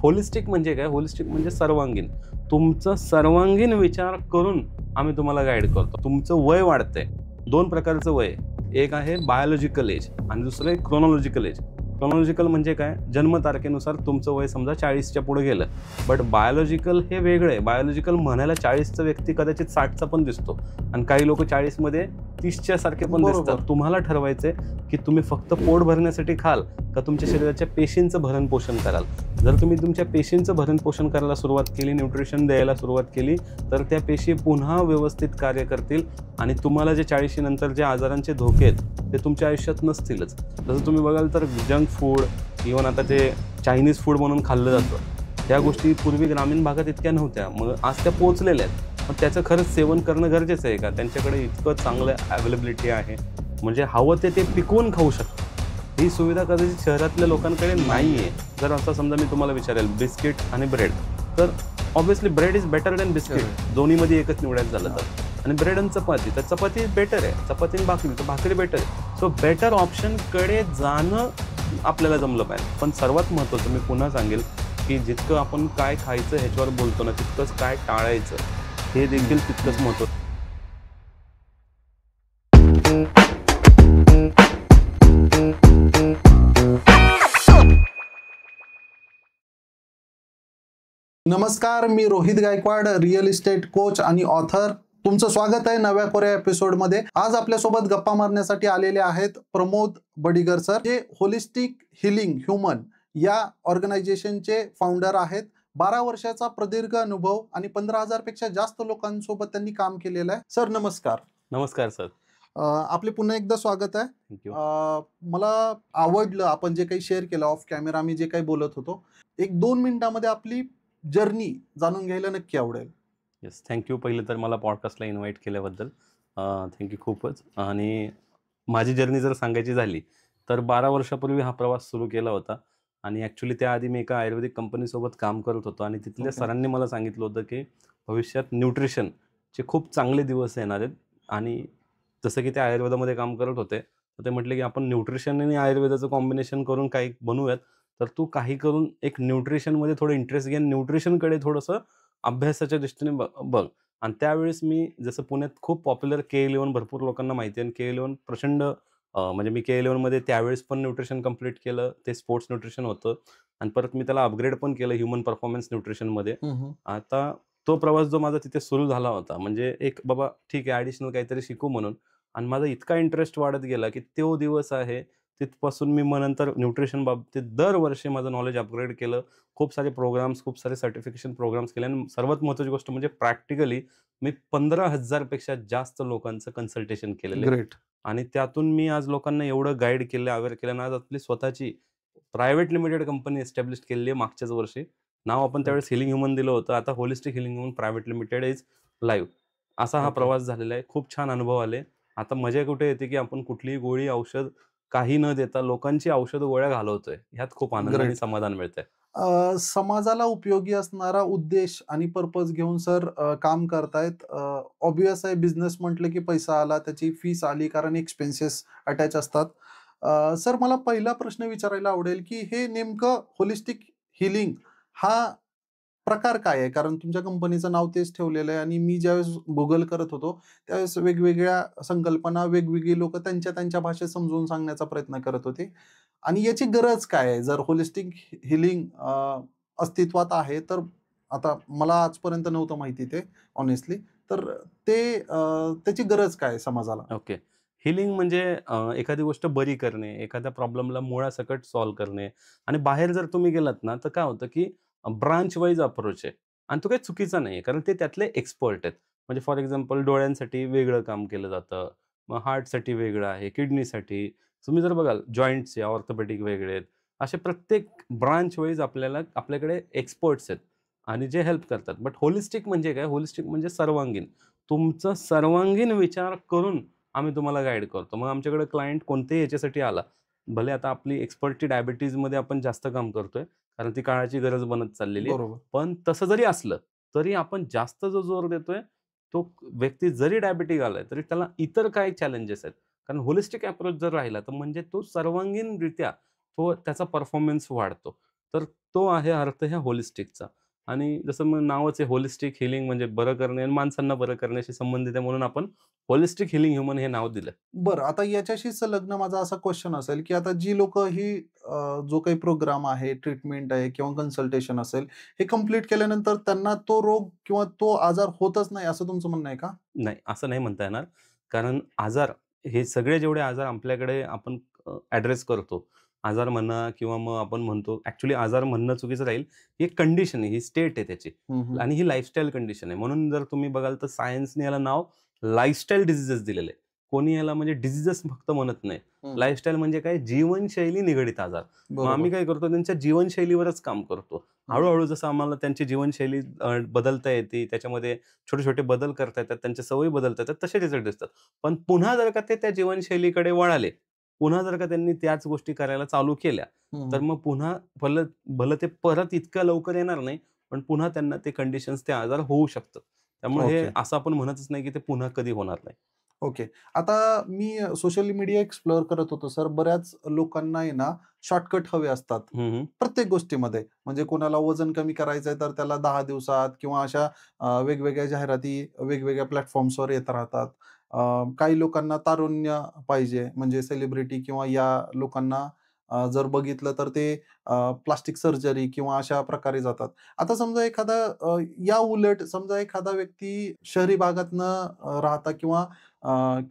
Holistic म्हणजे काय? Holistic म्हणजे सर्वांगीण. तुमचा सर्वांगीण विचार करून आम्ही तुम्हाला गाईड करतो. तुमचं वय वाढतंय. 2 प्रकारचं वय आहे. एक आहे बायोलॉजिकल एज आणि दुसरं आहे क्रोनॉलॉजिकल एज. क्रोनॉलॉजिकल म्हणजे काय? जन्मतारखेनुसार तुमचं वय समजा 40च्या पुढे गेलं. बट बायोलॉजिकल हे वेगळं आहे. बायोलॉजिकल म्हणायला 40चा व्यक्ती कदाचित 60चा पण दिसतो आणि काही लोक 40 मध्ये 30च्या सारखे पण दिसतात. तुम्हाला ठरवायचंय की तुम्ही फक्त पोट भरण्यासाठी खाल का तुमच्या शरीराच्या पेशींचं भरण पोषण कराल. जर तुम्ही तुमच्या पेशींचं भरण पोषण करायला सुरुवात केली, न्यूट्रिशन द्यायला सुरुवात केली, तर त्या पेशी पुन्हा व्यवस्थित कार्य करतील आणि तुम्हाला जे 40 नंतर जे आजारांचे धोके आहेत ते तुमच्या आयुष्यात नसतीलच. जसं तुम्ही बघाल तर जंक फूड, इव्हन आता ते चायनीज फूड म्हणून खाल्लं जातं, त्या गोष्टी पूर्वी ग्रामीण भागात इतक्या नव्हत्या. मग आज त्या पोहोचलेल्या आहेत. मग त्याचं खरंच सेवन करणं गरजेचं आहे का? त्यांच्याकडे इतकं चांगलं अवेलेबिलिटी आहे, म्हणजे हवं ते पिकवून खाऊ शकतात. ही सुविधा कदाचित शहरातल्या लोकांकडे नाही आहे. जर असं समजा मी तुम्हाला विचारेल बिस्किट आणि ब्रेड, तर obviously bread is better than biscuit. दोन्हीमध्ये एकच निवडायचं झालं तर. आणि ब्रेड आणि चपाती, तर चपाती बेटर आहे. चपाती आणि भाकरी, तर भाकरी बेटर आहे. सो बेटर ऑप्शनकडे जाणं आपल्याला जमलं पाहिजे. पण सर्वात महत्त्वाचं मी पुन्हा सांगेल की जितकं आपण काय खायचं ह्याच्यावर बोलतो ना, तितकंच काय टाळायचं हे देखील तितकंच महत्त्वाचं. नमस्कार, मी Rohit Gaikwad, real estate coach आणि ऑथर. तुमचं स्वागत आहे नव्या कोऱ्या एपिसोडमध्ये. आज आपल्यासोबत गप्पा मारण्यासाठी आलेले आहेत प्रमोद बडिगर सर, जे होलिस्टिक हिलिंग ह्युमन या ऑर्गनायझेशनचे फाउंडर आहेत. 12 वर्षाचा प्रदीर्घ अनुभव आणि 15,000 पेक्षा जास्त लोकांसोबत त्यांनी काम केलेलं आहे. सर नमस्कार. नमस्कार सर. आपले पुन्हा एकदा स्वागत आहे. थँक्यू. मला आवडलं आपण जे काही शेअर केलं ऑफ कॅमेरा, आम्ही जे काही बोलत होतो. 1-2 मिनिटांमध्ये आपली जर्नी जाणून घ्यायला नक्की आवडेल. Yes, thank you. पहिलं तर मला पॉडकास्टला इन्व्हाइट केल्याबद्दल थँक्यू खूपच. आणि माझी जर्नी जर सांगायची झाली तर 12 वर्षापूर्वी हा प्रवास सुरू केला होता. आणि ॲक्च्युली त्याआधी मी एका आयुर्वेदिक कंपनीसोबत काम करत होतो आणि तिथल्या सरांनी मला सांगितलं होतं की भविष्यात न्यूट्रिशनचे खूप चांगले दिवस येणार आहेत. आणि जसं की ते आयुर्वेदामध्ये काम करत होते, तर ते म्हटले की आपण न्यूट्रिशन आणि आयुर्वेदाचं कॉम्बिनेशन करून काही बनवूयात. तर तू काही करून एक न्यूट्रिशनमध्ये थोडं इंटरेस्ट घे, न्यूट्रिशनकडे थोडंसं अभ्यासाच्या दृष्टीने बघ. आणि त्यावेळेस मी जसं पुण्यात खूप पॉप्युलर K11 भरपूर लोकांना माहिती आहे आणि K11 प्रचंड म्हणजे मी K11मध्ये त्यावेळेस पण न्यूट्रिशन कंप्लीट केलं. ते स्पोर्ट्स न्यूट्रिशन होतं आणि परत मी त्याला अपग्रेड पण केलं ह्युमन परफॉर्मन्स न्यूट्रिशनमध्ये. आता तो प्रवास जो माझा तिथे सुरू झाला होता, म्हणजे एक बाबा ठीक आहे ॲडिशनल काहीतरी शिकू म्हणून, आणि माझा इतका इंटरेस्ट वाढत गेला की तो दिवस आहे तिथपासून मी मग नंतर न्यूट्रिशन बाबतीत दरवर्षी माझं नॉलेज अपग्रेड केलं. खूप सारे प्रोग्राम्स, खूप सारे सर्टिफिकेशन प्रोग्राम्स केले आणि सर्वात महत्त्वाची गोष्ट म्हणजे प्रॅक्टिकली मी 15,000 पेक्षा जास्त लोकांचं कन्सल्टेशन केलेलं आहे. ग्रेट. आणि त्यातून मी आज लोकांना एवढं गाईड केलं, अवेअर केलं आणि आज आपली स्वतःची प्रायव्हेट लिमिटेड कंपनी एस्टॅब्लिश केलेली आहे मागच्याच वर्षी. नाव आपण त्यावेळेस हिलिंग ह्युमन दिलं होतं. आता holistic healing human private limited is live. असा हा प्रवास झालेला आहे. खूप छान अनुभव आले. आता मजा कुठे येते की आपण कुठलीही गोळी, औषध काही न देता लोकांची औषध गोळ्या घालवतोय. ह्यात खूप आनंद आणि समाधान मिळतंय. समाजाला उपयोगी असणारा उद्देश आणि पर्पज घेऊन सर काम करतायत. ऑब्वियस आहे, बिझनेस म्हटलं की पैसा आला, त्याची फीस आली, कारण एक्सपेन्सेस अटॅच असतात. सर मला पहिला प्रश्न विचारायला आवडेल की हे नेमकं होलिस्टिक हिलिंग हा प्रकार काय आहे? कारण तुमच्या कंपनीचं नाव तेच ठेवलेलं आहे आणि मी ज्यावेळेस गुगल करत होतो त्यावेळेस वेगवेगळ्या संकल्पना वेगवेगळी लोक त्यांच्या भाषेत समजून सांगण्याचा प्रयत्न करत होते. आणि याची गरज काय आहे? जर होलिस्टिक हिलिंग अस्तित्वात आहे, तर आता मला आजपर्यंत नव्हतं माहिती ते ऑनेस्टली, तर ते त्याची गरज काय आहे समाजाला? ओके. हिलिंग म्हणजे एखादी गोष्ट बरी करणे, एखाद्या प्रॉब्लेमला मुळासकट सॉल्व्ह करणे. आणि बाहेर जर तुम्ही गेलात ना, तर काय होतं की ब्रांच वाईज अप्रोच आहे आणि तो काही चुकीचा नाही आहे, कारण ते त्यातले एक्सपर्ट आहेत. म्हणजे फॉर एक्झाम्पल डोळ्यांसाठी वेगळं काम केलं जातं, मग हार्टसाठी वेगळं आहे, किडनीसाठी. तुम्ही जर बघाल जॉइंट्स आहे, ऑर्थोपेडिक वेगळे आहेत. असे प्रत्येक ब्रांच वाईज आपल्याकडे एक्सपर्ट्स आहेत आणि जे हेल्प करतात. बट होलिस्टिक म्हणजे काय? होलिस्टिक म्हणजे सर्वांगीण. तुमचा सर्वांगीण विचार करून आम्ही तुम्हाला गाईड करतो. मग आमच्याकडे क्लायंट कोणत्याही ह्याच्यासाठी आला, भले आता आपली एक्सपर्टी डायबिटीजमध्ये आपण जास्त काम करतोय, कारण ती काळाची गरज बनत चाललेली आहे. बरोबर. पण तसं जरी असलं, तरी आपण जास्त जो जोर देतोय, तो व्यक्ती जरी डायबिटिक आलाय, तरी त्याला इतर काही चॅलेंजेस आहेत. कारण होलिस्टिक अप्रोच जर राहिला, तर म्हणजे तो सर्वांगीणरित्या त्याचा परफॉर्मन्स वाढतो. तर तो आहे अर्थ ह्या होलिस्टिकचा. आणि जसं मग नावच आहे होलिस्टिक हिलिंग, म्हणजे बरं करणे आणि माणसांना बरं करण्याशी संबंधित आहे, म्हणून आपण होलिस्टिक हिलिंग ह्युमन हे नाव दिलं. बरं, आता याच्याशी संलग्न माझा असा क्वेशन असेल, की आता जी लोकं ही जो काही प्रोग्राम आहे, ट्रीटमेंट आहे किंवा कन्सल्टेशन असेल, हे कंप्लीट केल्यानंतर त्यांना तो रोग किंवा तो आजार होतच नाही असं तुमचं म्हणणं आहे का? नाही, असं नाही म्हणता येणार. कारण आजार, हे सगळे जेवढे आजार आपल्याकडे आपण ॲड्रेस करतो. आजार म्हणा किंवा मग आपण म्हणतो, ॲक्चुअली आजार म्हणणं चुकीचं राहील. ही एक कंडिशन आहे, ही स्टेट आहे त्याची हं, हं. आणि ही लाईफस्टाईल कंडिशन आहे. म्हणून जर तुम्ही बघाल तर सायन्सने याला नाव लाईफस्टाईल डिसीजेस दिलेलं आहे. कोणी याला म्हणजे डिसीजेस फक्त म्हणत नाही. हं. लाईफस्टाईल म्हणजे काय? जीवनशैली निगडित आजार. मग आम्ही बरोबर. काय करतो? त्यांच्या जीवनशैलीवरच काम करतो. हं. हळू जसं आम्हाला त्यांची जीवनशैली बदलता येते, त्याच्यामध्ये छोटे-छोटे बदल करता येतात, त्यांच्या सवयी बदलता येतात, तसे रिझल्ट दिसतात. पण पुन्हा जर का ते त्या जीवनशैलीकडे वळाले, पुन्हा जर का त्यांनी त्याच गोष्टी करायला चालू केल्या, हं, तर हं. मग पुन्हा भलं भलं ते परत इतक्या लवकर येणार नाही, पण पुन्हा त्यांना ते कंडिशन्स, ते आजार होऊ शकतात. त्यामुळे हे ओके. असं आपण म्हणतच नाही, की ते पुन्हा कधी होणार नाही. ओके. आता मी सोशल मीडिया एक्सप्लोर करत होतो सर. बऱ्याच लोकांना आहे ना, शॉर्टकट हवे असतात. हं, हं. प्रत्येक गोष्टीमध्ये. म्हणजे कोणाला वजन कमी करायचंय तर त्याला 10 दिवसात किंवा अशा वेगवेगळ्या जाहिराती वेगवेगळ्या प्लॅटफॉर्म्सवर येत राहतात. काही लोकांना तारुण्य पाहिजे म्हणजे सेलिब्रिटी किंवा या लोकांना जर बघितलं तर ते प्लास्टिक सर्जरी किंवा अशा प्रकारे जातात. आता समजा एखादा या उलट समजा एखादा व्यक्ती शहरी भागातनं राहता किंवा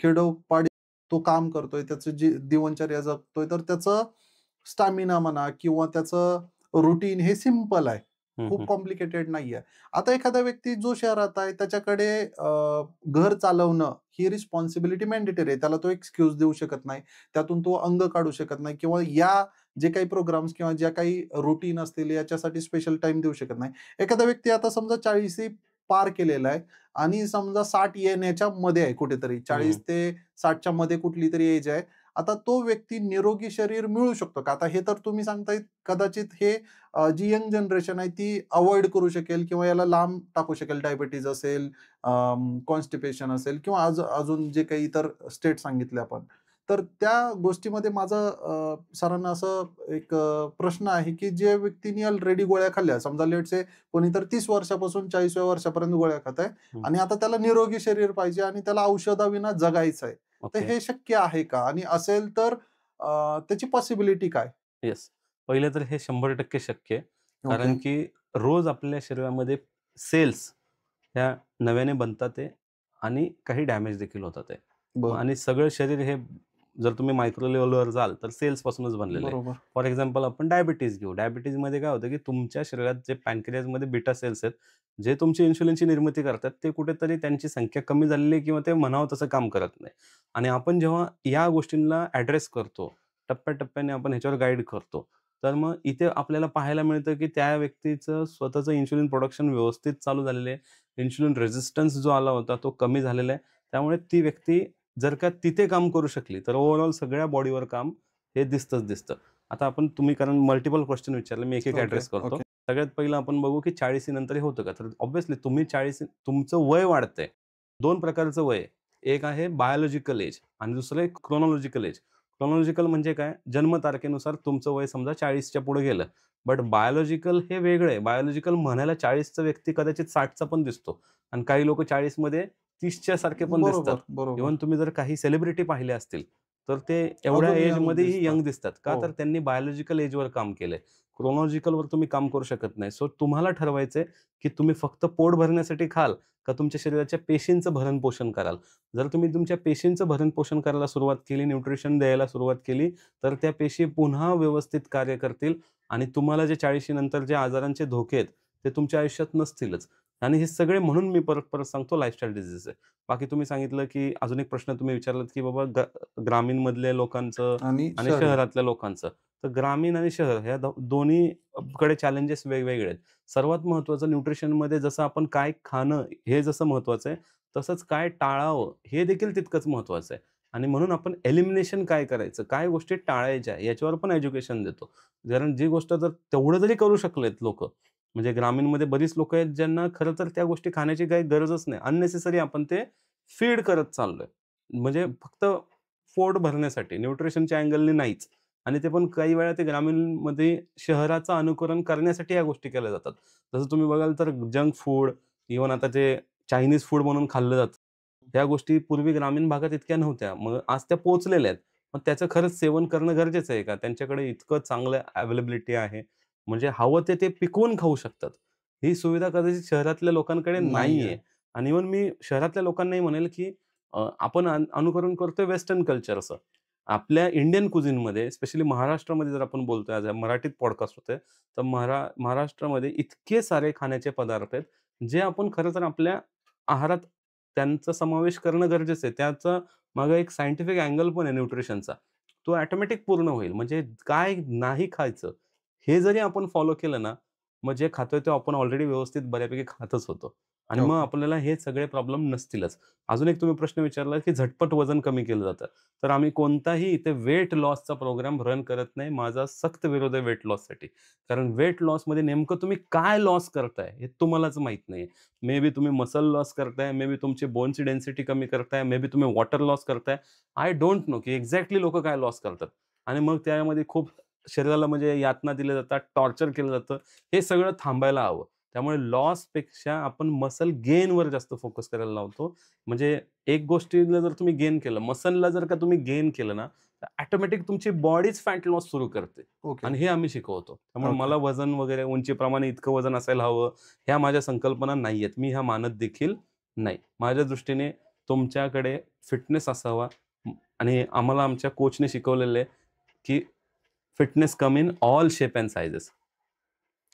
खेडोपाडी तो काम करतोय, त्याचं जी दिनचर्या जगतोय, तर त्याचं स्टॅमिना म्हणा किंवा त्याचं रुटीन हे सिंपल आहे. हं, खूप हं. कॉम्प्लिकेटेड नाहीये. आता एखादा व्यक्ती जो शहरात आहे त्याच्याकडे घर चालवणं ही रिस्पॉन्सिबिलिटी मॅन्डेटरी आहे. त्याला तो एक्सक्यूज देऊ शकत नाही. त्यातून तो अंग काढू शकत नाही किंवा या जे काही प्रोग्राम्स किंवा ज्या काही रुटीन असतील याच्यासाठी स्पेशल टाईम देऊ शकत नाही. एखादा व्यक्ती आता समजा 40शी पार केलेला आहे आणि समजा 60 येण्याच्या मध्ये आहे कुठेतरी. हं, 40 हं. ते 60च्या मध्ये कुठलीतरी एज आहे. आता तो व्यक्ती निरोगी शरीर मिळू शकतो का? आता हे तर तुम्ही सांगताय कदाचित हे जी यंग जनरेशन आहे ती अव्हॉइड करू शकेल किंवा याला लांब टाकू शकेल. डायबिटीज असेल, कॉन्स्टिपेशन असेल किंवा अजून जे काही इतर स्टेट सांगितले आपण. तर त्या गोष्टीमध्ये माझं सरांना असं एक प्रश्न आहे, की जे व्यक्तींनी ऑलरेडी गोळ्या खाल्ल्या, समजा लेट्स से कोणीतरी 30 वर्षापासून 40व्या वर्षापर्यंत गोळ्या खात आहे हं. आणि आता त्याला निरोगी शरीर पाहिजे आणि त्याला औषधाविना जगायचं आहे. तर ओके. हे शक्य आहे का? आणि असेल तर त्याची पॉसिबिलिटी काय? येस. पहिलं तर हे 100% शक्य आहे. ओके. कारण की रोज आपल्या शरीरामध्ये सेल्स ह्या नव्याने बनतात आहे आणि काही डॅमेज देखील होतात आहे. बरं. आणि सगळं शरीर हे, जर तुम्ही मायक्रो लेव्हलवर जाल तर सेल्सपासूनच बनलेलं आहे. बरोबर. फॉर एक्झाम्पल आपण डायबिटीज घेऊ. डायबिटीजमध्ये काय होतं, की तुमच्या शरीरात जे पॅनक्रियाजमध्ये बीटा सेल्स आहेत, जे तुमची इन्शुलिनची निर्मिती करतात, ते कुठेतरी त्यांची संख्या कमी झालेली आहे किंवा ते म्हणावं तसं काम करत नाही. आणि आपण जेव्हा या गोष्टींना ॲड्रेस करतो, टप्प्याटप्प्याने आपण ह्याच्यावर गाईड करतो, तर मग इथे आपल्याला पाहायला मिळतं, की त्या व्यक्तीचं स्वतःचं इन्शुलिन प्रोडक्शन व्यवस्थित चालू झालेलं आहे. इन्शुलिन रेझिस्टन्स जो आला होता तो कमी झालेला आहे. त्यामुळे ती व्यक्ती जर का तिथे काम करू शकली, तर ओव्हरऑल सगळ्या बॉडीवर काम हे दिसतंच दिसतं. आता आपण कारण मल्टिपल क्वेश्चन विचारले, मी एक-एक ओके, ॲड्रेस करतो. ओके. सगळ्यात पहिलं आपण बघू, की 40शी नंतर हे होतं का? तर ऑब्व्हियसली तुम्ही 40 तुमचं वय वाढतंय. 2 प्रकारचं वय आहे. एक आहे बायोलॉजिकल एज आणि दुसरं आहे क्रोनॉलॉजिकल एज. क्रोनॉलॉजिकल म्हणजे काय? जन्मतारखेनुसार तुमचं वय समजा 40च्या पुढे गेलं. बट बायोलॉजिकल हे वेगळं आहे. बायोलॉजिकल म्हणायला 40चा व्यक्ती कदाचित 60चा पण दिसतो आणि काही लोकं 40 मध्ये 30च्या सारखे पण दिसतात. बरोबर, बरोबर. इव्हन तुम्ही जर काही सेलिब्रिटी पाहिले असतील, तर ते एवढ्या अजून यंग एजमध्येही दिसतात. यंग दिसतात. का? हो. तर त्यांनी बायोलॉजिकल एजवर काम केलंय. क्रोनॉलॉजिकलवर तुम्ही काम करू शकत नाही. सो तुम्हाला ठरवायचंय, की तुम्ही फक्त पोट भरण्यासाठी खाल का तुमच्या शरीराच्या पेशींचं भरण-पोषण कराल. जर तुम्ही तुमच्या पेशींचं भरण-पोषण करायला सुरुवात केली, न्यूट्रिशन द्यायला सुरुवात केली, तर त्या पेशी पुन्हा व्यवस्थित कार्य करतील आणि तुम्हाला जे 40शी नंतर जे आजारांचे धोके आहेत, ते तुमच्या आयुष्यात नसतीलच. आणि हे सगळे, म्हणून मी परत-परत सांगतो, लाईफस्टाईल डिसीज आहे. बाकी तुम्ही सांगितलं, की अजून एक प्रश्न तुम्ही विचारलात, की बाबा ग्रामीणमधल्या लोकांचं आणि आणि शहरी. शहरातल्या लोकांचं. तर ग्रामीण आणि शहर ह्या दोन्ही कडे चॅलेंजेस वेगवेगळे आहेत. सर्वात महत्त्वाचं न्यूट्रिशनमध्ये जसं आपण काय खाणं हे जसं महत्त्वाचं आहे, तसंच काय टाळावं हे देखील तितकंच महत्त्वाचं आहे. आणि म्हणून आपण एलिमिनेशन काय करायचं, काय गोष्टी टाळायच्या याच्यावर पण एज्युकेशन देतो. कारण जी गोष्ट जर तेवढं जरी करू शकलेत लोकं, म्हणजे ग्रामीणमध्ये बरीच लोकं आहेत ज्यांना खरं तर त्या गोष्टी खाण्याची काही गरजच नाही. अननेसेसरी आपण ते फीड करत चाललोय. म्हणजे फक्त पोट भरण्यासाठी, न्यूट्रिशनच्या अँगलने नाहीच. आणि ते पण काही वेळा ते ग्रामीणमध्ये शहराचं अनुकरण करण्यासाठी ह्या गोष्टी केल्या जातात. जसं तुम्ही बघाल तर जंक फूड, इव्हन आता ते चायनीज फूड म्हणून खाल्लं जातं. ह्या गोष्टी पूर्वी ग्रामीण भागात इतक्या नव्हत्या. मग आज त्या पोहोचलेल्या आहेत. मग त्याचं खरंच सेवन करणं गरजेचं आहे का? त्यांच्याकडे इतकं चांगलं अवेलेबिलिटी आहे. म्हणजे हवं ते पिकवून खाऊ शकतात. ही सुविधा कदाचित शहरातल्या लोकांकडे नाहीये. नाहीये. आणि इव्हन मी शहरातल्या लोकांनाही म्हणेल, की आपण अनुकरण करतोय वेस्टर्न कल्चरचं. आपल्या इंडियन कुझिनमध्ये स्पेशली महाराष्ट्रामध्ये जर आपण बोलतोय, आज मराठीत पॉडकास्ट होतोय, तर महाराष्ट्रामध्ये इतके सारे खाण्याचे पदार्थ आहेत, जे आपण खरं तर आपल्या आहारात त्यांचा समावेश करणं गरजेचं आहे. त्याचं मागे एक सायंटिफिक अँगल पण आहे न्यूट्रिशनचा. तो ऑटोमॅटिक पूर्ण होईल. म्हणजे काय नाही खायचं, हे जरी आपण फॉलो केलं ना, मग जे खातोय ते आपण ऑलरेडी व्यवस्थित बऱ्यापैकी खातच होतो. आणि मग ओके. आपल्याला हे सगळे प्रॉब्लेम नसतीलच. अजून एक तुम्ही प्रश्न विचारला, की झटपट वजन कमी केलं जातं. तर आम्ही कोणताही इथे वेट लॉसचा प्रोग्राम रन करत नाही. माझा सक्त विरोध आहे वेट लॉससाठी. कारण वेट लॉसमध्ये नेमकं तुम्ही काय लॉस करताय हे तुम्हालाच माहीत नाहीये. मे बी तुम्ही मसल लॉस करताय, मे बी तुमची बोनची डेन्सिटी कमी करताय, मे बी तुम्ही वॉटर लॉस करताय. आय डोंट नो की एक्झॅक्टली लोकं काय लॉस करतात. आणि मग त्यामध्ये खूप शरीराला म्हणजे यातना दिल्या जातात, टॉर्चर केलं जातं. हे सगळं थांबायला हवं. त्यामुळे लॉसपेक्षा आपण मसल गेनवर जास्त फोकस करायला लावतो. म्हणजे एक गोष्टीला जर तुम्ही गेन केलं, मसलला जर का तुम्ही गेन केलं ना, तर ऑटोमॅटिक तुमची बॉडीच फॅट लॉस सुरू करते. ओके. आणि हे आम्ही शिकवतो. त्यामुळे ओके. मला वजन वगैरे उंचीप्रमाणे इतकं वजन असायला हवं, ह्या माझ्या संकल्पना नाहीयेत. मी ह्या मानत देखील नाही. माझ्या दृष्टीने तुमच्याकडे फिटनेस असावा आणि आम्हाला आमच्या कोचने शिकवलेलं आहे, की fitness come in all shape end sizes.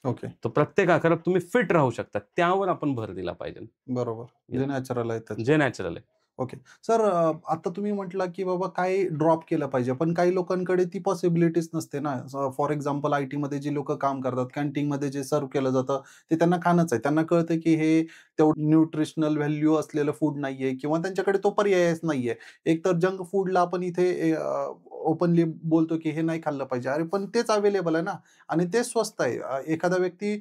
Okay. तर प्रत्येक आकारात तुम्ही फिट राहू शकता. त्यावर आपण भर दिला पाहिजे. बरोबर. येस. जे नॅचरल आहे त्यात. जे नॅचरल आहे. ओके. सर, आता तुम्ही म्हटला, की बाबा काही ड्रॉप केलं पाहिजे. पण काही लोकांकडे ती पॉसिबिलिटीच नसते ना. फॉर एक्झाम्पल आय-टीमध्ये जी लोकं काम करतात, कॅन्टीनमध्ये जे सर्व्ह केलं जातं, ते त्यांना खाणंच आहे. त्यांना कळतं, की हे तेवढं न्यूट्रिशनल व्हॅल्यू असलेलं फूड नाहीये किंवा त्यांच्याकडे तो पर्यायच नाहीये. एकतर जंक फूडला आपण इथे ओपनली बोलतो, की हे नाही खाल्लं पाहिजे. अरे पण तेच अवेलेबल आहे ना आणि तेच स्वस्त आहे. एखादा व्यक्ती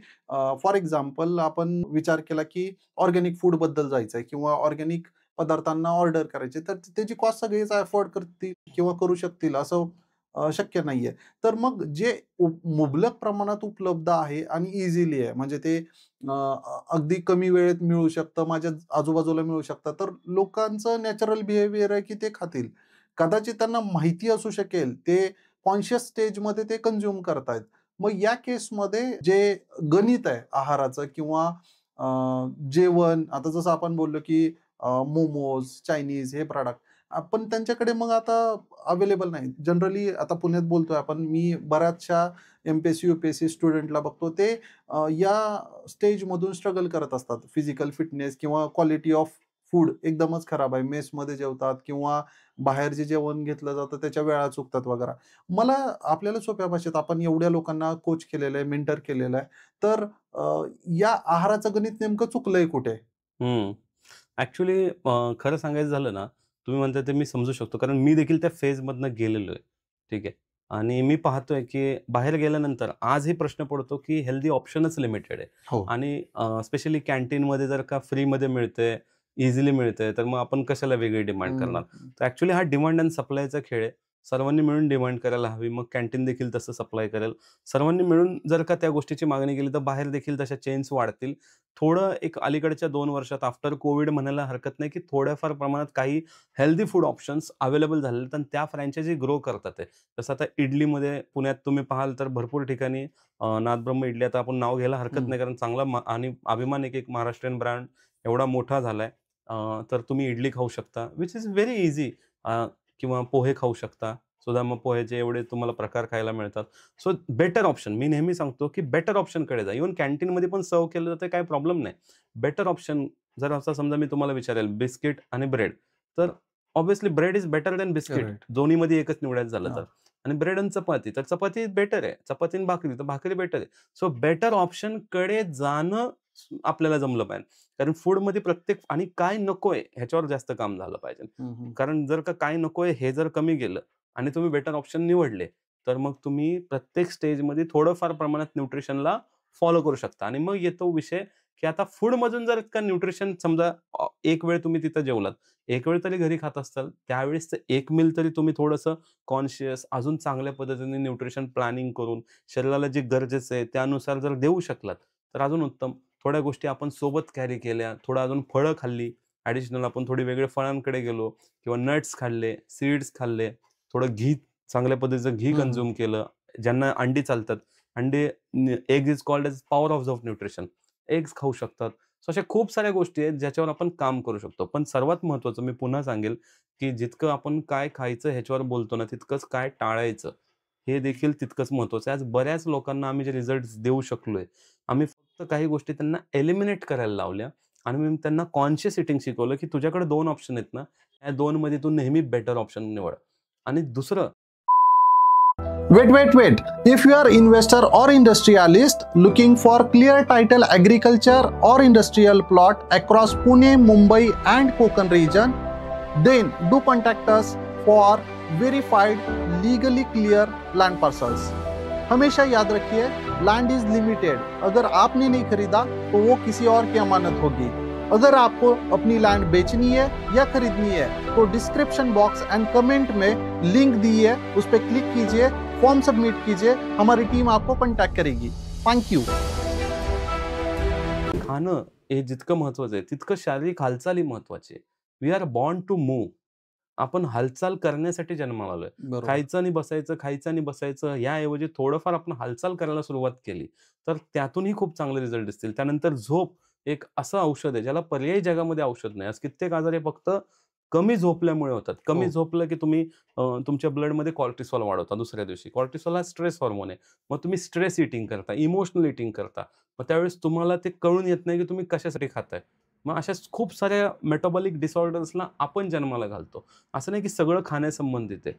फॉर एक्झाम्पल आपण विचार केला, की ऑर्गॅनिक फूडबद्दल जायचंय किंवा ऑर्गॅनिक पदार्थांना ऑर्डर करायचे, तर त्याची कॉस्ट सगळेच अफोर्ड करतील किंवा करू शकतील असं शक्य नाहीये. तर मग जे मुबलक प्रमाणात उपलब्ध आहे आणि इझिली आहे म्हणजे ते अगदी कमी वेळेत मिळू शकतं, माझ्या आजूबाजूला मिळू शकतं. तर लोकांचं नॅचरल बिहेवियर आहे की ते खातील. कदाचित त्यांना माहिती असू शकेल, ते कॉन्शियस स्टेजमध्ये ते कन्झ्युम करतायत. मग या केसमध्ये जे गणित आहे आहाराचं किंवा अ, जेवण आता जसं आपण बोललो की मोमोज, चायनीज हे प्रॉडक्ट पण त्यांच्याकडे मग आता अवेलेबल नाही. जनरली आता पुण्यात बोलतोय आपण, मी बऱ्याचशा एम-पी-एस-सी, यू-पी-एस-सी स्टुडंटला बघतो ते या स्टेजमधून स्ट्रगल करत असतात. फिजिकल फिटनेस किंवा क्वालिटी ऑफ फूड एकदमच खराब आहे. मेसमध्ये जेवतात किंवा बाहेर जे जेवण घेतलं जातं त्याच्या वेळा चुकतात वगैरे. मला आपल्याला सोप्या भाषेत आपण एवढ्या लोकांना कोच केलेलं आहे, मेंटर केलेलं आहे. तर या आहाराचं गणित नेमकं चुकलंय कुठे? हं. ॲक्चुअली खरं सांगायचं झालं ना, तुम्ही म्हणताय ते मी समजू शकतो. कारण मी देखील त्या फेजमधनं गेलेलो आहे. ठीक आहे. आणि मी पाहतोय, की बाहेर गेल्यानंतर आजही प्रश्न पडतो, की हेल्दी ऑप्शनच लिमिटेड आहे. हो. आणि स्पेशली कॅन्टीनमध्ये जर का फ्रीमध्ये मिळतंय, इझिली मिळतंय, तर मग आपण कशाला वेगळी डिमांड करणार? हं. तर ॲक्चुअली हा डिमांड एंड सप्लायचा खेळ आहे. सर्वांनी मिळून डिमांड करायला हवी. मग कॅन्टीन देखील तसं सप्लाय करेल. सर्वांनी मिळून जर का त्या गोष्टीची मागणी केली, तर बाहेर देखील तशा चेन्स वाढतील. थोडं एक अलीकडच्या 2 वर्षात आफ्टर कोविड म्हणायला हरकत नाही, की थोड्याफार प्रमाणात काही हेल्दी फूड ऑप्शन्स अवेलेबल झालेले आहेत आणि त्या फ्रँचायझी ग्रो करतात आहे. जसं आता इडलीमध्ये पुण्यात तुम्ही पाहाल तर भरपूर ठिकाणी नाथब्रह्म इडली आता आपण नाव घ्यायला हरकत हं. नाही कारण चांगला आणि अभिमान एक महाराष्ट्रीयन ब्रँड एवढा मोठा झालाय. तर तुम्ही इडली खाऊ शकता, व्हिच इज व्हेरी ईझी. किंवा पोहे खाऊ शकता. सुदामा पोहेचे एवढे तुम्हाला प्रकार खायला मिळतात. सो बेटर ऑप्शन मी नेहमी सांगतो, की बेटर ऑप्शनकडे जा. इव्हन कॅन्टीनमध्ये पण सर्व्ह केलं जातं काही प्रॉब्लेम नाही. बेटर ऑप्शन जर असं समजा मी तुम्हाला विचारेल बिस्किट आणि ब्रेड, तर obviously bread is better than biscuit. Right. दोन्हीमध्ये एकच निवडायचं झालं तर. हां. आणि ब्रेड आणि चपाती, तर चपाती बेटर आहे. चपाती आणि भाकरी, तर भाकरी बेटर आहे. सो बेटर ऑप्शनकडे जाणं आपल्याला जमलं पाहिजे. कारण फूडमध्ये प्रत्येक आणि काय नकोय ह्याच्यावर जास्त काम झालं पाहिजे. हं, हं. कारण जर का काय नकोय हे जर कमी गेलं आणि तुम्ही बेटर ऑप्शन निवडले, तर मग तुम्ही प्रत्येक स्टेजमध्ये थोडंफार प्रमाणात न्यूट्रिशनला फॉलो करू शकता आणि मग येतो विषय, की आता फूडमधून जर इतका न्यूट्रिशन समजा एक वेळ तुम्ही तिथं जेवलात, एक वेळ तरी घरी खात असाल, त्यावेळेस एक मील तरी तुम्ही थोडंसं कॉन्शियस अजून चांगल्या पद्धतीने न्यूट्रिशन प्लॅनिंग करून शरीराला जे गरजेचं आहे त्यानुसार जर देऊ शकलात, तर अजून उत्तम. थोड्या गोष्टी आपण सोबत कॅरी केल्या, थोडं अजून फळं खाल्ली, ॲडिशनल आपण थोडी वेगळ्या फळांकडे गेलो किंवा नट्स खाल्ले, सीड्स खाल्ले, थोडं घी चांगल्या पद्धतीचं घी हं, हं. कन्झ्युम केलं. ज्यांना अंडी चालतात, अंडे eggs is called as power of nutrition. Eggs खाऊ शकतात. सो अशा खूप साऱ्या गोष्टी आहेत ज्याच्यावर आपण काम करू शकतो. पण सर्वात महत्त्वाचं मी पुन्हा सांगेल, की जितकं आपण काय खायचं ह्याच्यावर बोलतो ना, तितकंच काय टाळायचं हे देखील तितकंच महत्त्वाचं आहे. आज बऱ्याच लोकांना आम्ही जे रिझल्ट्स देऊ शकलोय, आम्ही फक्त काही गोष्टी त्यांना एलिमिनेट करायला लावल्या आणि मी त्यांना कॉन्शियस ईटिंग शिकवलं, की तुझ्याकडे 2 ऑप्शन आहेत ना, या 2 मध्ये तू नेहमी बेटर ऑप्शन निवड. आणि दुसरं Wait. If you are investor or industrialist looking for clear title agriculture or industrial plot across Pune, Mumbai and Konkan region, then do contact us for verified legally clear land parcels. हमेशा याद रखिए, land is limited. अगर आपने नहीं खरीदा तो वो किसी और की अमानत होगी. अगर आपको अपनी लैंड बेचनी है या खरीदनी है तो डिस्क्रिप्शन बॉक्स एंड कमेंट में लिंक दी है, उस पर क्लिक कीजिए, फॉर्म सबमिट कीजिए, हमारी टीम आपको कांटेक्ट करेगी. Thank you. खाणं हे जितकं महत्त्वाचं आहे, तितकं शारीरिक हालचालही महत्त्वाची आहे. We are born to move. आपण हालचाल करण्यासाठी जन्माला आलोय. बरोबर. खायचं आणि बसायचं, खायचं आणि बसायचं याऐवजी थोडंफार आपण हालचाल करायला सुरुवात केली, तर त्यातूनही खूप चांगले रिझल्ट दिसतील. त्यानंतर झोप एक असं औषध आहे, ज्याला पर्यायी जगामध्ये औषध नाही. आज कित्येक आजार हे फक्त कमी झोपल्यामुळे होतात. कमी हो. झोपलं की तुम्ही तुमच्या ब्लडमध्ये कॉर्टिसॉल वाढवता दुसऱ्या दिवशी. कॉर्टिसॉल हा स्ट्रेस हार्मोन आहे. मग तुम्ही स्ट्रेस ईटिंग करता, इमोशनल ईटिंग करता. मग त्यावेळेस तुम्हाला ते कळून येत नाही की तुम्ही कशासाठी खाताय. मग अशा खूप साऱ्या मेटाबॉलिक डिसऑर्डर्सला आपण जन्माला घालतो. असं नाही की सगळं खाण्यासंबंधित आहे.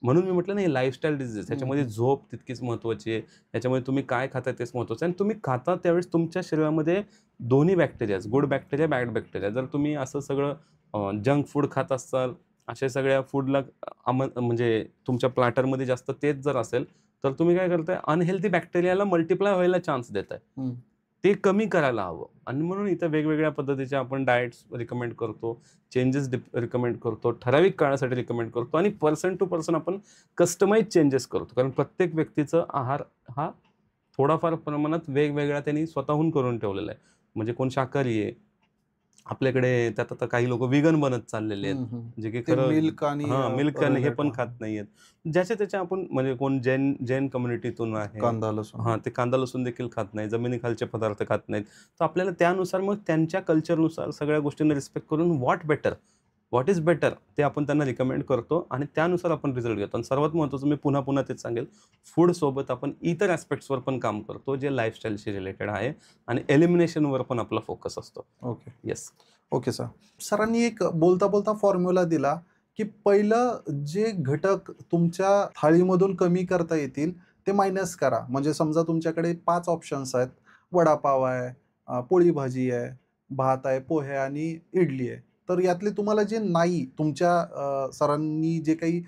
म्हणून मी म्हटलं नाही लाईफस्टाईल डिसीज ह्याच्यामध्ये झोप तितकीच महत्त्वाची आहे. ह्याच्यामध्ये तुम्ही काय खाताय तेच महत्त्वाचं आहे आणि तुम्ही खाता त्यावेळेस तुमच्या शरीरामध्ये दोन्ही bacterias, good bacteria, bad bacteria. जर तुम्ही असं सगळं जंक फूड खात असाल, अशा सगळ्या फूडला म्हणजे तुमच्या प्लॅटरमध्ये जास्त तेच जर असेल, तर तुम्ही काय करताय अनहेल्दी बॅक्टेरियाला मल्टिप्लाय व्हायला चान्स देताय. हं. ते कमी करायला हवं आणि म्हणून इथं वेगवेगळ्या पद्धतीचे आपण डाएट्स रिकमेंड करतो, चेंजेस रिकमेंड करतो, ठराविक काळासाठी रिकमेंड करतो आणि पर्सन टू पर्सन आपण कस्टमाइज चेंजेस करतो. कारण प्रत्येक व्यक्तीचा आहार हा थोडाफार प्रमाणात वेगवेगळा त्यांनी स्वतःहून करून ठेवलेला आहे. म्हणजे कोण शाकाहारी आहे. आपल्याकडे त्यात आता काही लोकं व्हेगन बनत चाललेले आहेत. हं, हं. जे की ते खरं मिल्क आणि मिल्क आणि हे पण related. खात नाहीयेत. ज्याच्या त्याच्या आपण म्हणजे कोण जैन जैन कम्युनिटीतून आहे. कांदा लसूण. हां, ते कांदा लसूण देखील खात नाही. जमिनीखालचे पदार्थ खात नाहीत. तर आपल्याला त्यानुसार मग त्यांच्या कल्चरनुसार सगळ्या गोष्टींना रिस्पेक्ट करून व्हॉट इज बेटर ते आपण त्यांना रिकमेंड करतो आणि त्यानुसार आपण रिझल्ट घेतो. आणि सर्वात महत्त्वाचं मी पुन्हा तेच सांगेल, फूडसोबत आपण इतर ॲस्पेक्ट्सवर पण काम करतो, जे लाईफस्टाईलशी रिलेटेड आहे आणि एलिमिनेशनवर पण आपला फोकस असतो. ओके. येस. Okay sir. सरांनी एक बोलता फॉर्म्युला दिला, की पहिलं जे घटक तुमच्या थाळीमधून कमी करता येतील ते मायनस करा. म्हणजे समजा तुमच्याकडे 5 ऑप्शन्स आहेत. वडापाव आहे, पोळी भाजी आहे, भात आहे, पोहे आणि इडली आहे. तर यातले तुम्हाला जे नाही तुमच्या सरांनी जे काही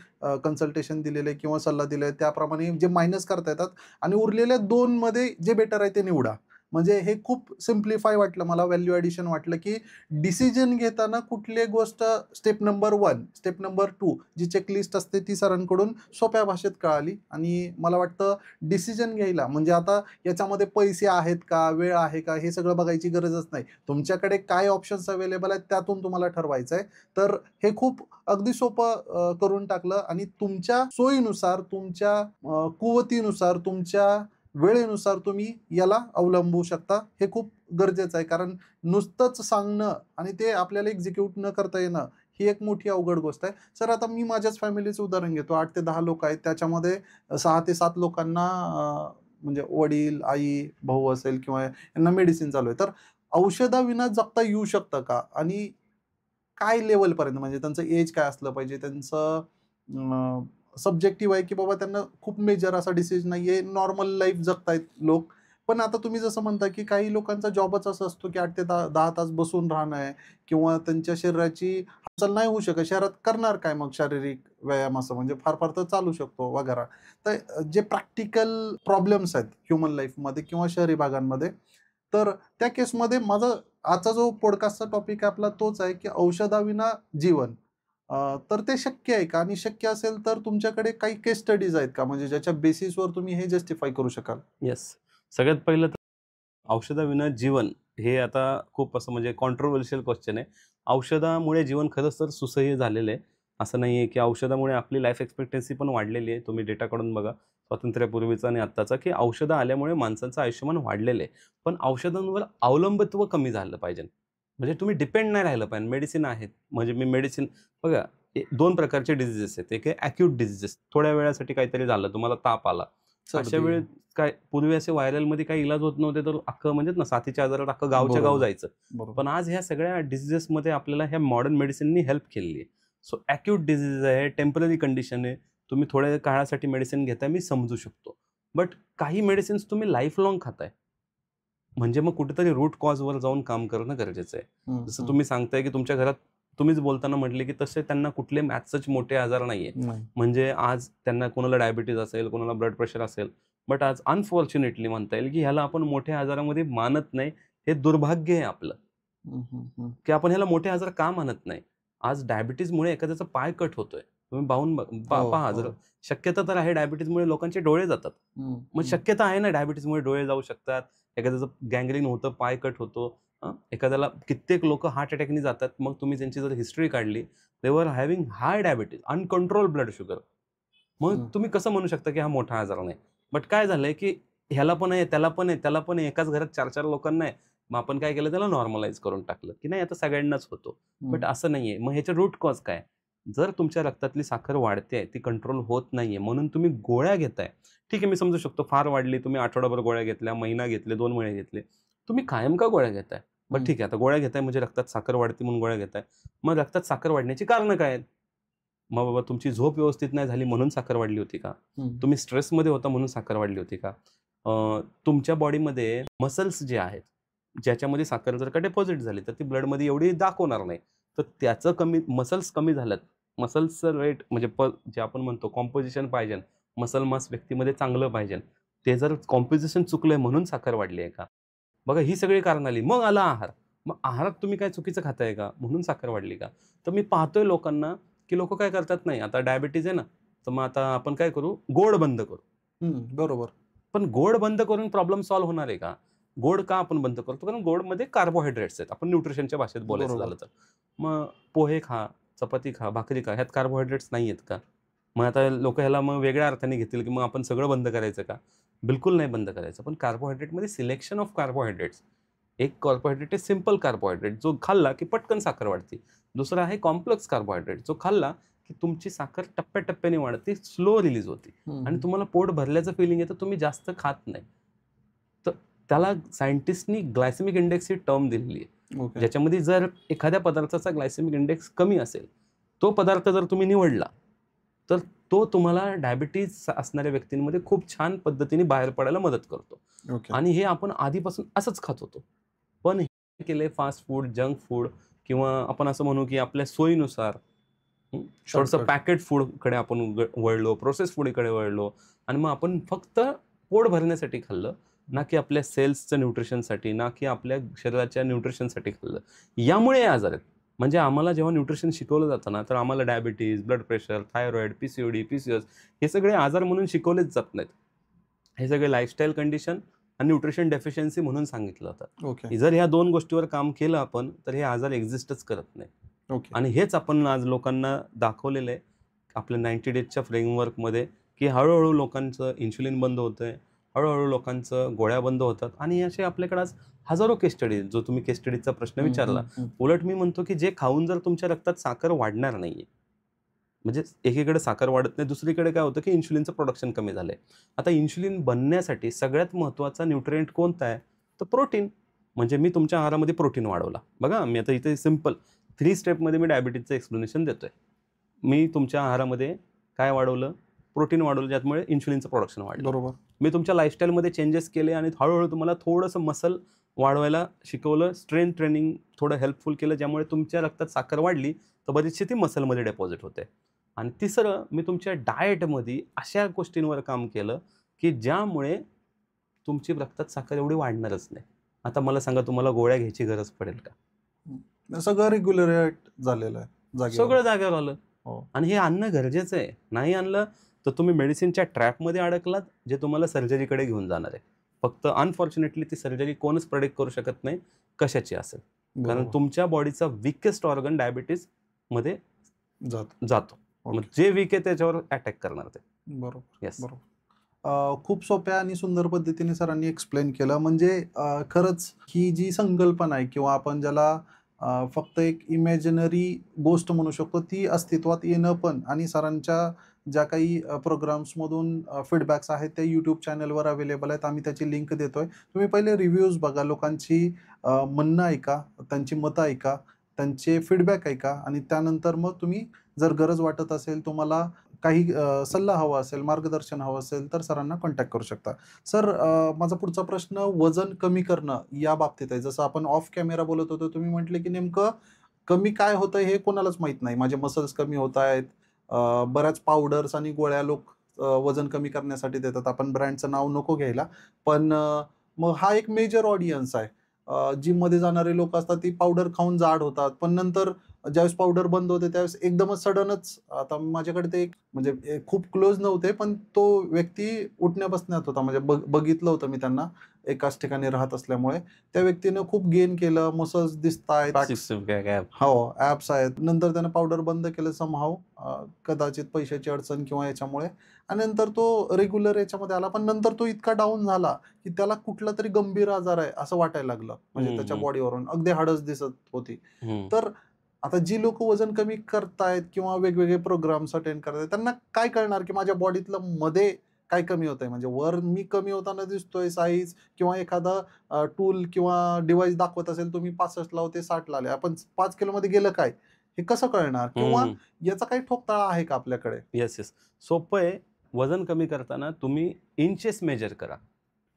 कन्सल्टेशन दिलेलं आहे किंवा सल्ला दिला आहे त्याप्रमाणे जे मायनस करता येतात आणि उरलेल्या 2 मध्ये जे बेटर आहे ते निवडा. म्हणजे हे खूप सिम्प्लिफाय वाटलं मला, व्हॅल्यू ॲडिशन वाटलं, की डिसिजन घेताना कुठली गोष्ट स्टेप नंबर 1, स्टेप नंबर 2 जी चेकलिस्ट असते ती सरांकडून सोप्या भाषेत कळाली आणि मला वाटतं डिसिजन घ्यायला म्हणजे आता याच्यामध्ये पैसे आहेत का, वेळ आहे का, हे सगळं बघायची गरजच नाही. तुमच्याकडे काय ऑप्शन्स अवेलेबल आहेत त्यातून तुम्हाला ठरवायचं आहे. तर हे खूप अगदी सोपं करून टाकलं आणि तुमच्या सोयीनुसार, तुमच्या कुवतीनुसार, तुमच्या वेळेनुसार तुम्ही याला अवलंबू शकता. हे खूप गरजेचं आहे. कारण नुसतंच सांगणं आणि ते आपल्याला एक्झिक्यूट न करता येणं ही एक मोठी अवघड गोष्ट आहे. सर आता मी माझ्याच फॅमिलीचं उदाहरण घेतो. 8 ते 10 लोक आहेत. त्याच्यामध्ये 6 ते 7 लोकांना म्हणजे वडील, आई, भाऊ असेल किंवा यांना मेडिसिन चालू आहे. तर औषधाविना जगता येऊ शकतं का? आणि काय लेव्हलपर्यंत म्हणजे त्यांचं एज काय असलं पाहिजे? त्यांचं सब्जेक्टिव्ह आहे, की बाबा त्यांना खूप मेजर असा डिसीज नाहीये, नॉर्मल लाईफ जगतायत लोक. पण आता तुम्ही जसं म्हणता, की काही लोकांचा जॉबच असा असतो, की 8 ते 10 तास बसून राहणं आहे किंवा त्यांच्या शरीराची हालचाल नाही होऊ शकत. शहरात करणार काय मग शारीरिक व्यायाम असं म्हणजे फार तर चालू शकतो वगैरे. तर जे प्रॅक्टिकल प्रॉब्लेम्स आहेत ह्युमन लाईफमध्ये किंवा शहरी भागांमध्ये तर त्या केसमध्ये माझा आजचा जो पॉडकास्टचा टॉपिक आहे आपला तोच आहे, की औषधाविना जीवन. तर ते शक्य आहे का? आणि शक्य असेल तर तुमच्याकडे काही केस स्टडीज आहेत का? म्हणजे ज्याच्या बेसिसवर तुम्ही हे जस्टिफाय करू शकाल? येस. सगळ्यात पहिलं तर औषधाविना जीवन हे आता खूप असं म्हणजे कॉन्ट्रोव्हर्शियल क्वेश्चन आहे. औषधामुळे जीवन खरंच तर सुसह्य झालेलं आहे. असं नाही आहे, की औषधामुळे आपली लाईफ एक्सपेक्टन्सी पण वाढलेली आहे. तुम्ही डेटा काढून बघा स्वातंत्र्यापूर्वीचा आणि आत्ताचा, की औषधं आल्यामुळे माणसांचं आयुष्यमान वाढलेलं आहे. पण औषधांवर अवलंबित्व कमी झालं पाहिजे. म्हणजे तुम्ही डिपेंड नाही राहिलं पाहिजे. मेडिसिन आहेत. म्हणजे मी मेडिसिन बघा 2 प्रकारचे डिसीजेस आहेत. एक आहे ॲक्यूट डिसीजेस. थोड्या वेळासाठी काहीतरी झालं, तुम्हाला ताप आला. अशा सर्दी. वेळेस काय पूर्वी असे व्हायरलमध्ये काही इलाज होत नव्हते, तर अख्खं म्हणतात ना साथीच्या आजारात अख्खं गावच्या गाव बरोबर, जायचं. बरोबर. पण आज ह्या सगळ्या डिसीजेसमध्ये आपल्याला ह्या मॉडर्न मेडिसिननी हेल्प केलेली आहे. सो ॲक्यूट डिसीज आहे, टेम्पररी कंडिशन आहे. तुम्ही थोड्या काळासाठी मेडिसिन घेताय मी समजू शकतो. बट काही मेडिसिन्स तुम्ही लाईफ लाँग खाताय. म्हणजे मग कुठेतरी रूट कॉजवर जाऊन काम करणं गरजेचं आहे. हं, जसं हं. तुम्ही सांगताय, की तुमच्या घरात तुम्हीच बोलताना म्हटले, की तसे त्यांना कुठले मॅथ्सच मोठे आजार नाहीये. नाही. म्हणजे आज त्यांना कोणाला डायबिटीज असेल, कोणाला ब्लड प्रेशर असेल. बट आज अनफॉर्च्युनेटली म्हणता येईल, की ह्याला आपण मोठ्या आजारामध्ये मानत नाही. हे दुर्भाग्य आहे आपलं, हं, हं, हं. की आपण ह्याला मोठे आजार का मानत नाही. आज डायबिटीजमुळे एखाद्याचा पाय कट होतोय. तुम्ही पाहून हो, पहा जर हो. शक्यता तर आहे डायबिटीजमुळे लोकांचे डोळे जातात. हं, मग हं. शक्यता आहे ना डायबिटीजमुळे डोळे जाऊ शकतात. एखाद्याचं गँग्रीन होतं, पाय कट होतो. एखाद्याला कित्येक लोकं हार्ट अटॅकनी जातात. मग तुम्ही त्यांची जर हिस्ट्री काढली, दे वर हॅव्हिंग हाय डायबिटीज, अनकंट्रोल ब्लड शुगर. मग हं. तुम्ही कसं म्हणू शकता, की हा मोठा आजार नाही. बट काय झालंय, की ह्याला पण आहे, त्याला पण आहे, त्याला पण आहे. एकाच घरात 4-4 लोकांना आहे. मग आपण काय केलं त्याला नॉर्मलाईज करून टाकलं, की नाही आता सगळ्यांनाच होतो. बट हं. असं नाहीये. मग ह्याचे रूट कॉज काय? जर तुमच्या रक्तातली साखर वाढतेय, ती कंट्रोल होत नाहीये, म्हणून तुम्ही गोळ्या घेताय. ठीक आहे, मी समजू शकतो फार वाढली, तुम्ही आठवडाभर गोळ्या घेतल्या, महिना घेतले, 2 महिने घेतले. तुम्ही कायम का गोळ्या घेताय? बरं हं. ठीक आहे, आता गोळ्या घेताय म्हणजे रक्तात साखर वाढते म्हणून गोळ्या घेताय. मग रक्तात साखर वाढण्याची कारणं काय आहेत? मग बाबा तुमची झोप व्यवस्थित नाही झाली म्हणून साखर वाढली होती का? हं. तुम्ही स्ट्रेसमध्ये होता म्हणून साखर वाढली होती का? तुमच्या बॉडीमध्ये मसल्स जे आहेत, ज्याच्यामध्ये साखर जर का डिपॉझिट झाली, तर ती ब्लडमध्ये एवढी दाखवणार नाही. तर त्याचं मसल्स कमी झाल्यात. मसल्सचं रेट म्हणजे जे आपण म्हणतो कॉम्पोझिशन पाहिजे, मसल मास व्यक्तीमध्ये चांगलं पाहिजे. ते जर कॉम्पोझिशन चुकलंय म्हणून साखर वाढली आहे का? बघा ही सगळी कारणं आली. मग आला आहार. मग आहारात तुम्ही काय चुकीचं खाताय का? म्हणून साखर वाढली का? तर मी पाहतोय लोकांना, की लोकं काय करतात नाही आता डायबिटीज आहे ना, तर मग आता आपण काय करू? गोड बंद करू. हं. बरोबर. पण गोड बंद करून प्रॉब्लेम सॉल्व्ह होणार आहे का? गोड का आपण बंद करतो? कारण गोडमध्ये कार्बोहायड्रेट्स आहेत. आपण न्यूट्रिशनच्या भाषेत बोलायचं बरोबर. झालं तर. मग पोहे खा, चपाती खा, भाकरी खा, ह्यात कार्बोहायड्रेट्स नाही आहेत का? मग आता लोकं ह्याला मग वेगळ्या अर्थाने घेतील, की मग आपण सगळं बंद करायचं का? बिलकुल नाही बंद करायचं. पण कार्बोहायड्रेटमध्ये सिलेक्शन ऑफ कार्बोहायड्रेट्स. एक कार्बोहायड्रेट आहे सिंपल कार्बोहायड्रेट, जो खाल्ला की पटकन साखर वाढते. दुसरा आहे कॉम्प्लेक्स कार्बोहायड्रेट, जो खाल्ला की तुमची साखर टप्प्याटप्प्याने वाढते, स्लो रिलीज होते. हं, आणि हं. तुम्हाला पोट भरल्याचं फिलिंग येतं, तुम्ही जास्त खात नाही. तर त्याला सायंटिस्टनी ग्लायसेमिक इंडेक्स ही टर्म दिलेली आहे. ओके. ज्याच्यामध्ये जर एखाद्या पदार्थाचा ग्लायसेमिक इंडेक्स कमी असेल, तो पदार्थ जर तुम्ही निवडला, तर तो तुम्हाला डायबिटीज असणाऱ्या व्यक्तींमध्ये खूप छान पद्धतीने बाहेर पडायला मदत करतो. ओके. आणि हे आपण आधीपासून असंच खात होतो. पण हे केलंय फास्ट फूड, जंक फूड किंवा आपण असं म्हणू की आपल्या सोयीनुसार थोडंसं शॉर्टकट. पॅकेट फूडकडे आपण वळलो, प्रोसेस फूडकडे वळलो आणि मग आपण फक्त पोट भरण्यासाठी खाल्लं, ना की आपल्या सेल्सचं न्यूट्रिशनसाठी, ना की आपल्या शरीराच्या न्यूट्रिशनसाठी खाल्लं. यामुळे हे आजार आहेत. म्हणजे आम्हाला जेव्हा न्यूट्रिशन शिकवलं जातं ना, तर आम्हाला diabetes, blood pressure, thyroid, PCOD, PCOS हे सगळे आजार म्हणून शिकवलेच जात नाहीत. हे सगळे लाईफस्टाईल कंडिशन आणि न्यूट्रिशन डेफिशियन्सी म्हणून सांगितलं जातं. ओके. जर ह्या 2 गोष्टीवर काम केलं आपण, तर हे आजार एक्झिस्टच करत नाही. ओके. आणि हेच आपण आज लोकांना दाखवलेलं आहे, आपल्या 90 डेजच्या फ्रेमवर्कमध्ये, की हळू-हळू लोकांचं इन्शुलिन बंद होतंय, हळू-हळू लोकांचं गोळ्या बंद होतात आणि असे आपल्याकडे आज हजारो केस स्टडीज, जो तुम्ही केस स्टडीजचा प्रश्न हं, विचारला. हं, हं. उलट मी म्हणतो, की जे खाऊन जर तुमच्या रक्तात साखर वाढणार नाहीये, म्हणजे एकीकडे साखर वाढत नाही, दुसरीकडे काय होतं, की इन्शुलिनचं प्रोडक्शन कमी झालंय. आता इन्शुलिन बनण्यासाठी सगळ्यात महत्त्वाचा न्यूट्रिएंट कोणता आहे? तर प्रोटीन. म्हणजे मी तुमच्या आहारामध्ये प्रोटीन वाढवला. बघा मी आता इथे सिंपल 3 स्टेपमध्ये मी डायबिटीजचं एक्सप्लेनेशन देतोय. मी तुमच्या आहारामध्ये काय वाढवलं? प्रोटीन वाढवलं, ज्यामुळे इन्शुलिनचं प्रोडक्शन वाढलं. बरोबर. मी तुमच्या लाईफस्टाईलमध्ये चेंजेस केले आणि हळू-हळू तुम्हाला थोडंसं मसल वाढवायला शिकवलं. स्ट्रेंथ ट्रेनिंग थोडं हेल्पफुल केलं, ज्यामुळे तुमच्या रक्तात साखर वाढली, तर बरीचशी ती मसलमध्ये डिपॉझिट होते. आणि तिसरं, मी तुमच्या डाएटमध्ये अशा गोष्टींवर काम केलं, की ज्यामुळे तुमची रक्तात साखर एवढी वाढणारच नाही. आता मला सांगा, तुम्हाला गोळ्या घ्यायची गरज पडेल का? सगळं रेग्युलेट झालेलं आहे जागेवर. सगळं जागेवर आलं. हो. आणि हे आणणं गरजेचं आहे. नाही आणलं तर तुम्ही मेडिसिनच्या ट्रॅपमध्ये अडकलात, जे तुम्हाला सर्जरीकडे घेऊन जाणार आहे. फक्त अनफॉर्च्युनेटली ती सर्जरी कोणच प्रेडिक्ट करू शकत नाही कशाची असेल, कारण बरोबर. तुमच्या बॉडीचा विकेस्ट ऑर्गन डायबिटीज मध्ये जातो. मग ओके. जे वीक आहे त्याच्यावर अटॅक करणार ते. बरोबर. येस. बरोबर. खूप सोप्या आणि सुंदर पद्धतीने सरांनी एक्सप्लेन केलं. म्हणजे खरंच ही जी संकल्पना आहे किंवा आपण ज्याला फक्त एक इमॅजिनरी गोष्ट म्हणू शकतो, ती अस्तित्वात येणं पण, आणि सरांच्या ज्या काही प्रोग्राम्समधून फीडबॅक्स आहेत ते यूट्यूब चॅनलवर अवेलेबल आहेत. आम्ही त्याची लिंक देतोय. तुम्ही पहिले रिव्ह्यूज बघा, लोकांची म्हणणं ऐका, त्यांची मतं ऐका, त्यांचे फीडबॅक ऐका, आणि त्यानंतर मग तुम्ही जर गरज वाटत असेल, तुम्हाला काही सल्ला हवा असेल, मार्गदर्शन हवं असेल, तर सरांना कॉन्टॅक्ट करू शकता. सर, माझा पुढचा प्रश्न वजन कमी करणं या बाबतीत आहे. जसं आपण ऑफ कॅमेरा बोलत होतो, तुम्ही म्हटले की नेमकं कमी काय होतं हे कोणालाच माहीत नाही. माझे मसल्स कमी होत आहेत. बऱ्याच पावडर्स आणि गोळ्या लोक वजन कमी करण्यासाठी देतात. आपण ब्रँडचं नाव नको घ्यायला. पण मग हा एक मेजर ऑडियन्स आहे. जिममध्ये जाणारे लोक असतात, ती पावडर खाऊन जाड होतात. पण नंतर ज्यावेळेस पावडर बंद होते त्यावेळेस एकदमच सडनच, आता माझ्याकडे ते एक म्हणजे खूप क्लोज नव्हते, पण तो व्यक्ती उठण्या बसण्यात होता. म्हणजे बघितलं होतं मी त्यांना एकाच ठिकाणी राहत असल्यामुळे. त्या व्यक्तीनं खूप गेन केलं, मसल्स दिसतायत, हो, ॲप्स आहेत. नंतर त्यानं पावडर बंद केलं समहाऊ, कदाचित पैशाची अडचण किंवा याच्यामुळे, आणि नंतर तो रेग्युलर याच्यामध्ये आला. पण नंतर तो इतका डाऊन झाला की त्याला कुठला तरी गंभीर आजार आहे असं वाटायला लागलं. म्हणजे त्याच्या बॉडीवरून अगदी हाडच दिसत होती. तर आता जी लोक वजन कमी करतायत किंवा वेगवेगळे प्रोग्राम्स अटेंड करतायत, त्यांना काय कळणार की माझ्या बॉडीतलं मध्ये काय कमी होतंय? म्हणजे वर मी कमी होताना दिसतोय साईज, किंवा एखादा टूल किंवा डिव्हाइस दाखवत असेल, तुम्ही 65 ला होते 60 ला आले, आपण 5 किलो मध्ये गेलं काय, हे कसं कळणार? किंवा याचा काही ठोकताळा आहे का आपल्याकडे? येस. सोपं आहे. वजन कमी करताना तुम्ही इंचेस मेजर करा.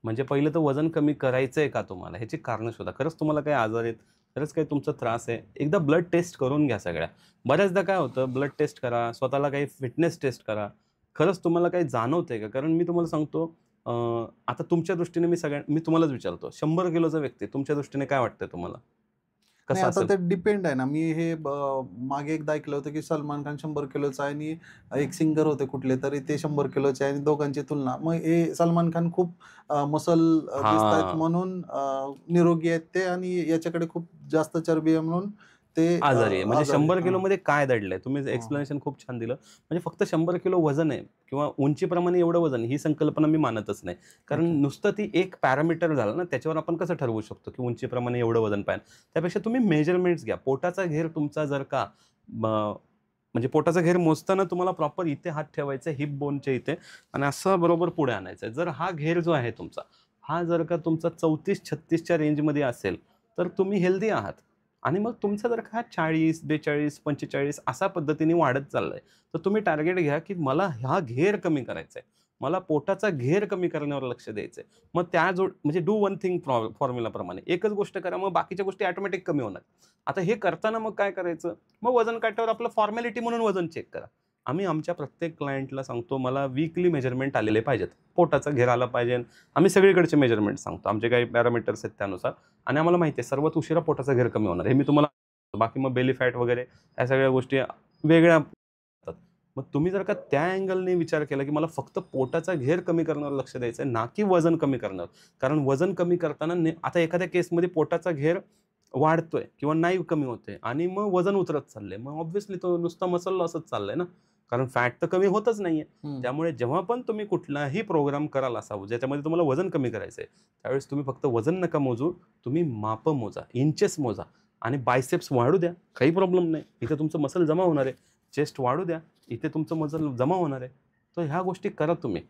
म्हणजे पहिलं तर वजन कमी करायचंय का तुम्हाला, ह्याची कारणं शोधा. खरंच तुम्हाला काही आजार आहेत, खरंच काही तुमचा त्रास आहे, एकदा ब्लड टेस्ट करून घ्या सगळ्या. बऱ्याचदा काय होतं, ब्लड टेस्ट करा, स्वतःला काही फिटनेस टेस्ट करा. खरंच तुम्हाला काही जाणवतंय का? कारण मी तुम्हाला सांगतो, आता तुमच्या दृष्टीने मी तुम्हालाच विचारतो, 100 किलोचा व्यक्ती तुमच्या दृष्टीने काय वाटतंय तुम्हाला? नाही, कसा आता असेल? ते डिपेंड आहे ना. मी हे मागे एकदा ऐकलं होतं की सलमान खान 100 किलोचा आहे, आणि एक सिंगर होते कुठले तरी, ते 100 किलोचे आहे, आणि दोघांची तुलना. मग हे सलमान खान खूप मसल दिसतायत हां. म्हणून निरोगी आहेत ते, आणि याच्याकडे खूप जास्त चरबी आहे म्हणून ते आजारी आहे. म्हणजे आजारी 100 आहे. किलोमध्ये काय दडलंय? तुम्ही हां. एक्सप्लेनेशन खूप छान दिलं. म्हणजे फक्त 100 किलो वजन आहे किंवा उंचीप्रमाणे एवढं वजन, ही संकल्पना मी मानतच नाही. कारण ओके. नुसतं ती एक पॅरामीटर झालं ना, त्याच्यावर आपण कसं ठरवू शकतो की उंचीप्रमाणे एवढं वजन पाहिजे. त्यापेक्षा तुम्ही मेजरमेंट्स घ्या. पोटाचा घेर तुमचा जर का म्हणजे पोटाचा घेर मोजताना तुम्हाला प्रॉपर इथे हात ठेवायचा हिप बोनच्या इथे, आणि असं बरोबर पुढे आणायचं आहे. जर हा घेर जो आहे तुमचा, हा जर का तुमचा 34-36च्या रेंजमध्ये असेल, तर तुम्ही हेल्दी आहात. आणि मग तुमचा जर का 40, 42, 45 अशा पद्धतीने वाढत चाललाय, तर तुम्ही टार्गेट घ्या की मला हा घेर कमी करायचा आहे. मला पोटाचा घेर कमी करण्यावर लक्ष द्यायचंय. मग म्हणजे डू वन थिंग फॉर्म्युलाप्रमाणे एकच गोष्ट करा, मग बाकीच्या गोष्टी ऑटोमॅटिक कमी होणार. आता हे करताना मग काय करायचं? मग वजन काट्यावर आपलं फॉर्मॅलिटी म्हणून वजन चेक करा. आम्ही आमच्या प्रत्येक क्लायंटला सांगतो, मला वीकली मेजरमेंट आलेले पाहिजेत. पोटाचा घेर आला पाहिजे. आम्ही सगळीकडचे मेजरमेंट सांगतो. आमचे काही पॅरामीटर्स आहेत त्यानुसार. आणि आम्हाला माहिती आहे सर्वात उशिरा पोटाचा घेर कमी होणार. हे मी तुम्हाला, बाकी मग बेली फॅट वगैरे या सगळ्या गोष्टी वेगळ्या असतात. मग तुम्ही जर का त्या अँगलने विचार केला की मला फक्त पोटाचा घेर कमी करण्यावर लक्ष द्यायचं आहे, ना की वजन कमी करण्यावर. कारण वजन कमी करताना आता एखाद्या केसमध्ये पोटाचा घेर वाढतोय किंवा नाही कमी होतोय आणि मग वजन उतरत चाललंय, मग ऑब्व्हियसली तो नुसता मसल लॉसच चाललाय ना, कारण फॅट तर कमी होतच नाहीये. त्यामुळे जेव्हा पण तुम्ही कुठलाही प्रोग्राम कराल असा ज्याच्यामध्ये तुम्हाला वजन कमी करायचंय, त्यावेळेस तुम्ही फक्त वजन नका मोजू, तुम्ही मापं मोजा, इंचेस मोजा, आणि बायसेप्स वाढू द्या, काही प्रॉब्लेम नाही. इथे तुमचं मसल जमा होणार आहे. चेस्ट वाढू द्या, इथे तुमचं मसल जमा होणार आहे. तर ह्या गोष्टी करा तुम्ही.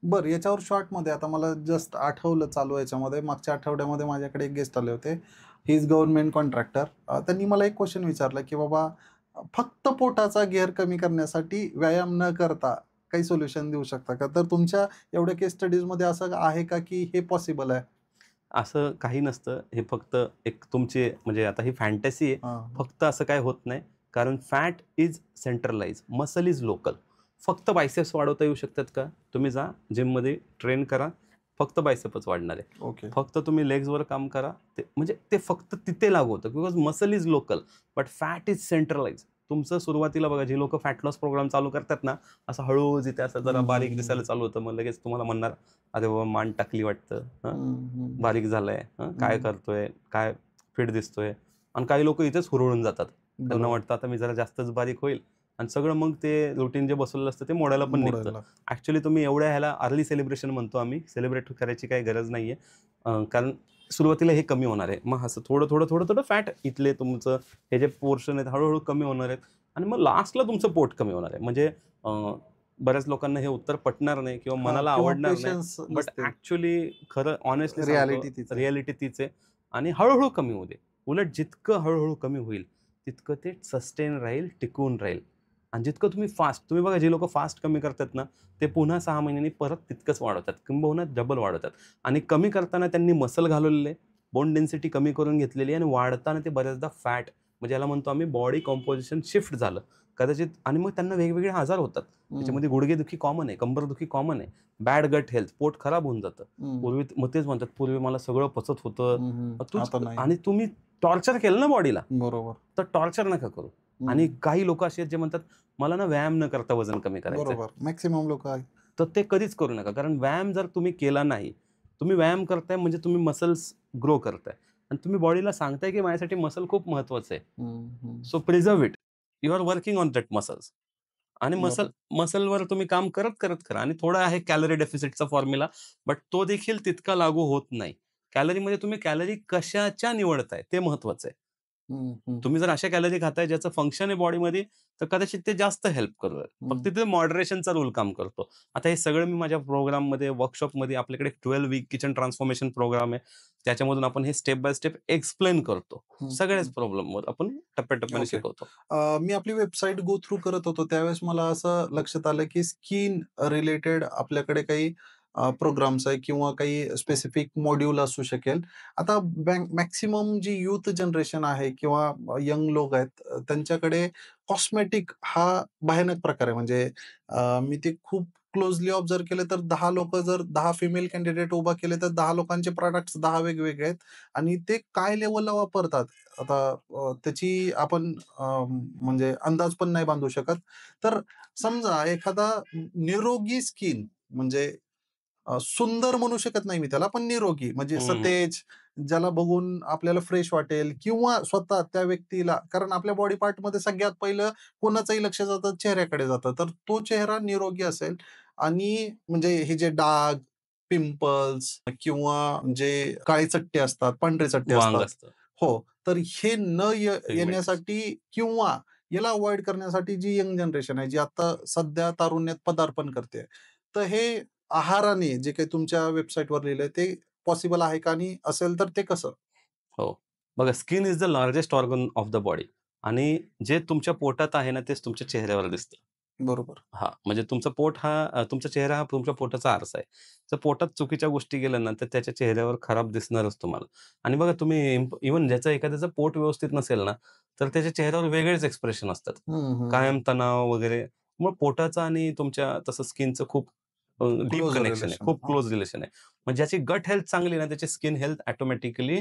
बरं, याच्यावर शॉर्टमध्ये आता मला जस्ट आठवलं चालू याच्यामध्ये, मागच्या आठवड्यामध्ये माझ्याकडे एक गेस्ट आले होते. He is government contractor. त्यांनी मला एक क्वेश्चन विचारला की बाबा, फक्त पोटाचा घेर कमी करण्यासाठी व्यायाम न करता काही सोल्युशन देऊ शकता का? तर तुमच्या एवढ्या केस स्टडीजमध्ये असं आहे का की हे पॉसिबल आहे? असं काही नसतं. हे फक्त एक तुमची म्हणजे आता ही फॅन्टसी आहे. हां. फक्त असं काही होत नाही. कारण fat is centralize, muscle is local. फक्त बायसेप्स वाढवता येऊ शकतात का? तुम्ही जा जिममध्ये ट्रेन करा. फक्त बायसेपच वाढणार आहे. ओके. फक्त तुम्ही लेग्सवर काम करा, ते म्हणजे ते फक्त तिथे लागू होतं, because muscle is local but fat is centralize. तुमचं सुरुवातीला बघा, जी लोक फॅट लॉस प्रोग्राम चालू करतात ना, असं हळूहळू जिथे असं जरा बारीक दिसायला चालू होतं, मग लगेच तुम्हाला म्हणणार, अरे बाबा मान टाकली वाटतं, बारीक झालंय, काय करतोय, काय फिट दिसतोय. आणि काही लोक इथेच हुरळून जातात, त्यांना वाटतं आता मी जरा जास्तच बारीक होईल, आणि सगळं मग ते रुटीन जे बसवलेलं असतं ते मोडायला पण निघतं. ऍक्च्युली तुम्ही एवढ्या ह्याला अर्ली सेलिब्रेशन म्हणतो आम्ही, सेलिब्रेट करायची काही गरज नाहीये, कारण सुरुवातीला हे कमी होणार आहे. मग असं थोडं थोडं थोडं थोडं फॅट इथले तुमचं हे जे पोर्शन आहेत हळूहळू कमी होणार आहेत, आणि मग लास्टला तुमचं पोट कमी होणार आहे. म्हणजे बऱ्याच लोकांना हे उत्तर पटणार नाही किंवा मनाला आवडणार नाही, बट ऍक्च्युली खरं ऑनेस्टली रियालिटी तीच आहे. आणि हळूहळू कमी होऊ दे. उलट जितकं हळूहळू कमी होईल तितकं ते सस्टेन राहील, टिकून राहील. आणि जितकं तुम्ही फास्ट, तुम्ही बघा जे लोक फास्ट कमी करतात ना, ते पुन्हा 6 महिन्यांनी परत तितकंच वाढवतात, किंबहुना डबल वाढवतात. आणि कमी करताना त्यांनी मसल घालवलेले, बोन डेन्सिटी कमी करून घेतलेली, आणि वाढताना ते बऱ्याचदा फॅट, म्हणजे याला म्हणतो आम्ही बॉडी कॉम्पोजिशन शिफ्ट झालं कदाचित. आणि मग त्यांना वेगवेगळे आजार होतात. त्याच्यामध्ये गुडघेदुखी कॉमन आहे, कंबरदुखी कॉमन आहे, बॅड गट हेल्थ, पोट खराब होऊन जातं. पूर्वी मग तेच म्हणतात, पूर्वी मला सगळं पचत होतं, आणि तुम्ही टॉर्चर केलं ना बॉडीला, बरोबर, तर टॉर्चर नका करू. आणि काही लोक असे आहेत जे म्हणतात मला ना व्यायाम न करता वजन कमी करायचं, मॅक्सिमम लोक आहेत, तर ते कधीच करू नका. कारण व्यायाम जर तुम्ही केला नाही, तुम्ही व्यायाम करताय म्हणजे तुम्ही मसल्स ग्रो करताय, आणि तुम्ही बॉडीला सांगताय की माझ्यासाठी मसल खूप महत्वाचं आहे, so preserve it, you are working on that muscles. आणि मसलवर तुम्ही काम करत करत करा. आणि थोडा आहे कॅलरी डेफिसिटचा फॉर्म्युला, बट तो देखील तितका लागू होत नाही. कॅलरीमध्ये तुम्ही कॅलरी कशाच्या निवडताय ते महत्वाचं आहे. तुम्ही जर अशा कॅलरी खाताय ज्याचं फंक्शन आहे बॉडीमध्ये, तर कदाचित ते जास्त हेल्प करू. फक्त तिथे मॉडरेशनचा रूल काम करतो. आता हे सगळं मी माझ्या प्रोग्राममध्ये, वर्कशॉपमध्ये, आपल्याकडे 12 वीक किचन ट्रान्सफॉर्मेशन प्रोग्राम आहे, त्याच्यामधून आपण हे स्टेप बाय स्टेप एक्सप्लेन करतो. सगळ्याच प्रॉब्लेमवर आपण टप्प्याटप्प्याने शिकवतो. मी आपली वेबसाईट गो थ्रू करत होतो त्यावेळेस मला असं लक्षात आलं की स्किन रिलेटेड आपल्याकडे काही प्रोग्राम्स आहे किंवा काही स्पेसिफिक मॉड्यूल असू शकेल. आता मॅक्सिमम जी युथ जनरेशन आहे किंवा यंग लोक आहेत त्यांच्याकडे कॉस्मेटिक हा भयानक प्रकार आहे. म्हणजे मी ते खूप क्लोजली ऑब्झर्व केले तर 10 लोक जर 10 फिमेल कॅन्डिडेट उभा केले तर 10 लोकांचे प्रॉडक्ट्स 10 वेगवेगळे आहेत आणि ते काय लेवलला वापरतात आता त्याची आपण म्हणजे अंदाज पण नाही बांधू शकत. तर समजा एखादा निरोगी स्किन म्हणजे सुंदर म्हणू शकत नाही मी त्याला, पण निरोगी म्हणजे सतेज, ज्याला बघून आपल्याला फ्रेश वाटेल किंवा स्वतः त्या व्यक्तीला, कारण आपल्या बॉडी पार्टमध्ये सगळ्यात पहिलं कोणाचंही लक्ष जातं चेहऱ्याकडे जातं. तर तो चेहरा निरोगी असेल आणि म्हणजे हे जे डाग, पिंपल्स किंवा जे काळे चट्टे असतात, पांढरे चट्टे असतात, हो, तर हे न येण्यासाठी किंवा याला अवॉइड करण्यासाठी जी यंग जनरेशन आहे, जी आता सध्या तारुण्यात पदार्पण करते, तर हे आहाराने जे काही तुमच्या वेबसाईटवर लिहिलंय ते पॉसिबल आहे का? आणि असेल तर ते कसं? हो. बघा, skin is the largest organ of the body, आणि जे तुमच्या पोटात आहे ना तेच तुमच्या चेहऱ्यावर दिसतं. बरोबर. हां, म्हणजे तुमचं पोट हा तुमचा चेहरा हा तुमच्या पोटाचा आरसा आहे. जर पोटात चुकीच्या गोष्टी गेल्या ना, तर त्याच्या चेहऱ्यावर खराब दिसणारच तुम्हाला. आणि बघा तुम्ही इव्हन ज्याचं एखाद्याचं पोट व्यवस्थित नसेल ना, तर त्याच्या चेहऱ्यावर वेगळेच एक्सप्रेशन असतात. कायम तणाव वगैरे. मग पोटाचं आणि तुमच्या तसं स्किनचं खूप डीप कनेक्शन आहे, खूप क्लोज रिलेशन आहे. मग ज्याची गट हेल्थ चांगली ना, त्याची स्किन हेल्थ ऑटोमॅटिकली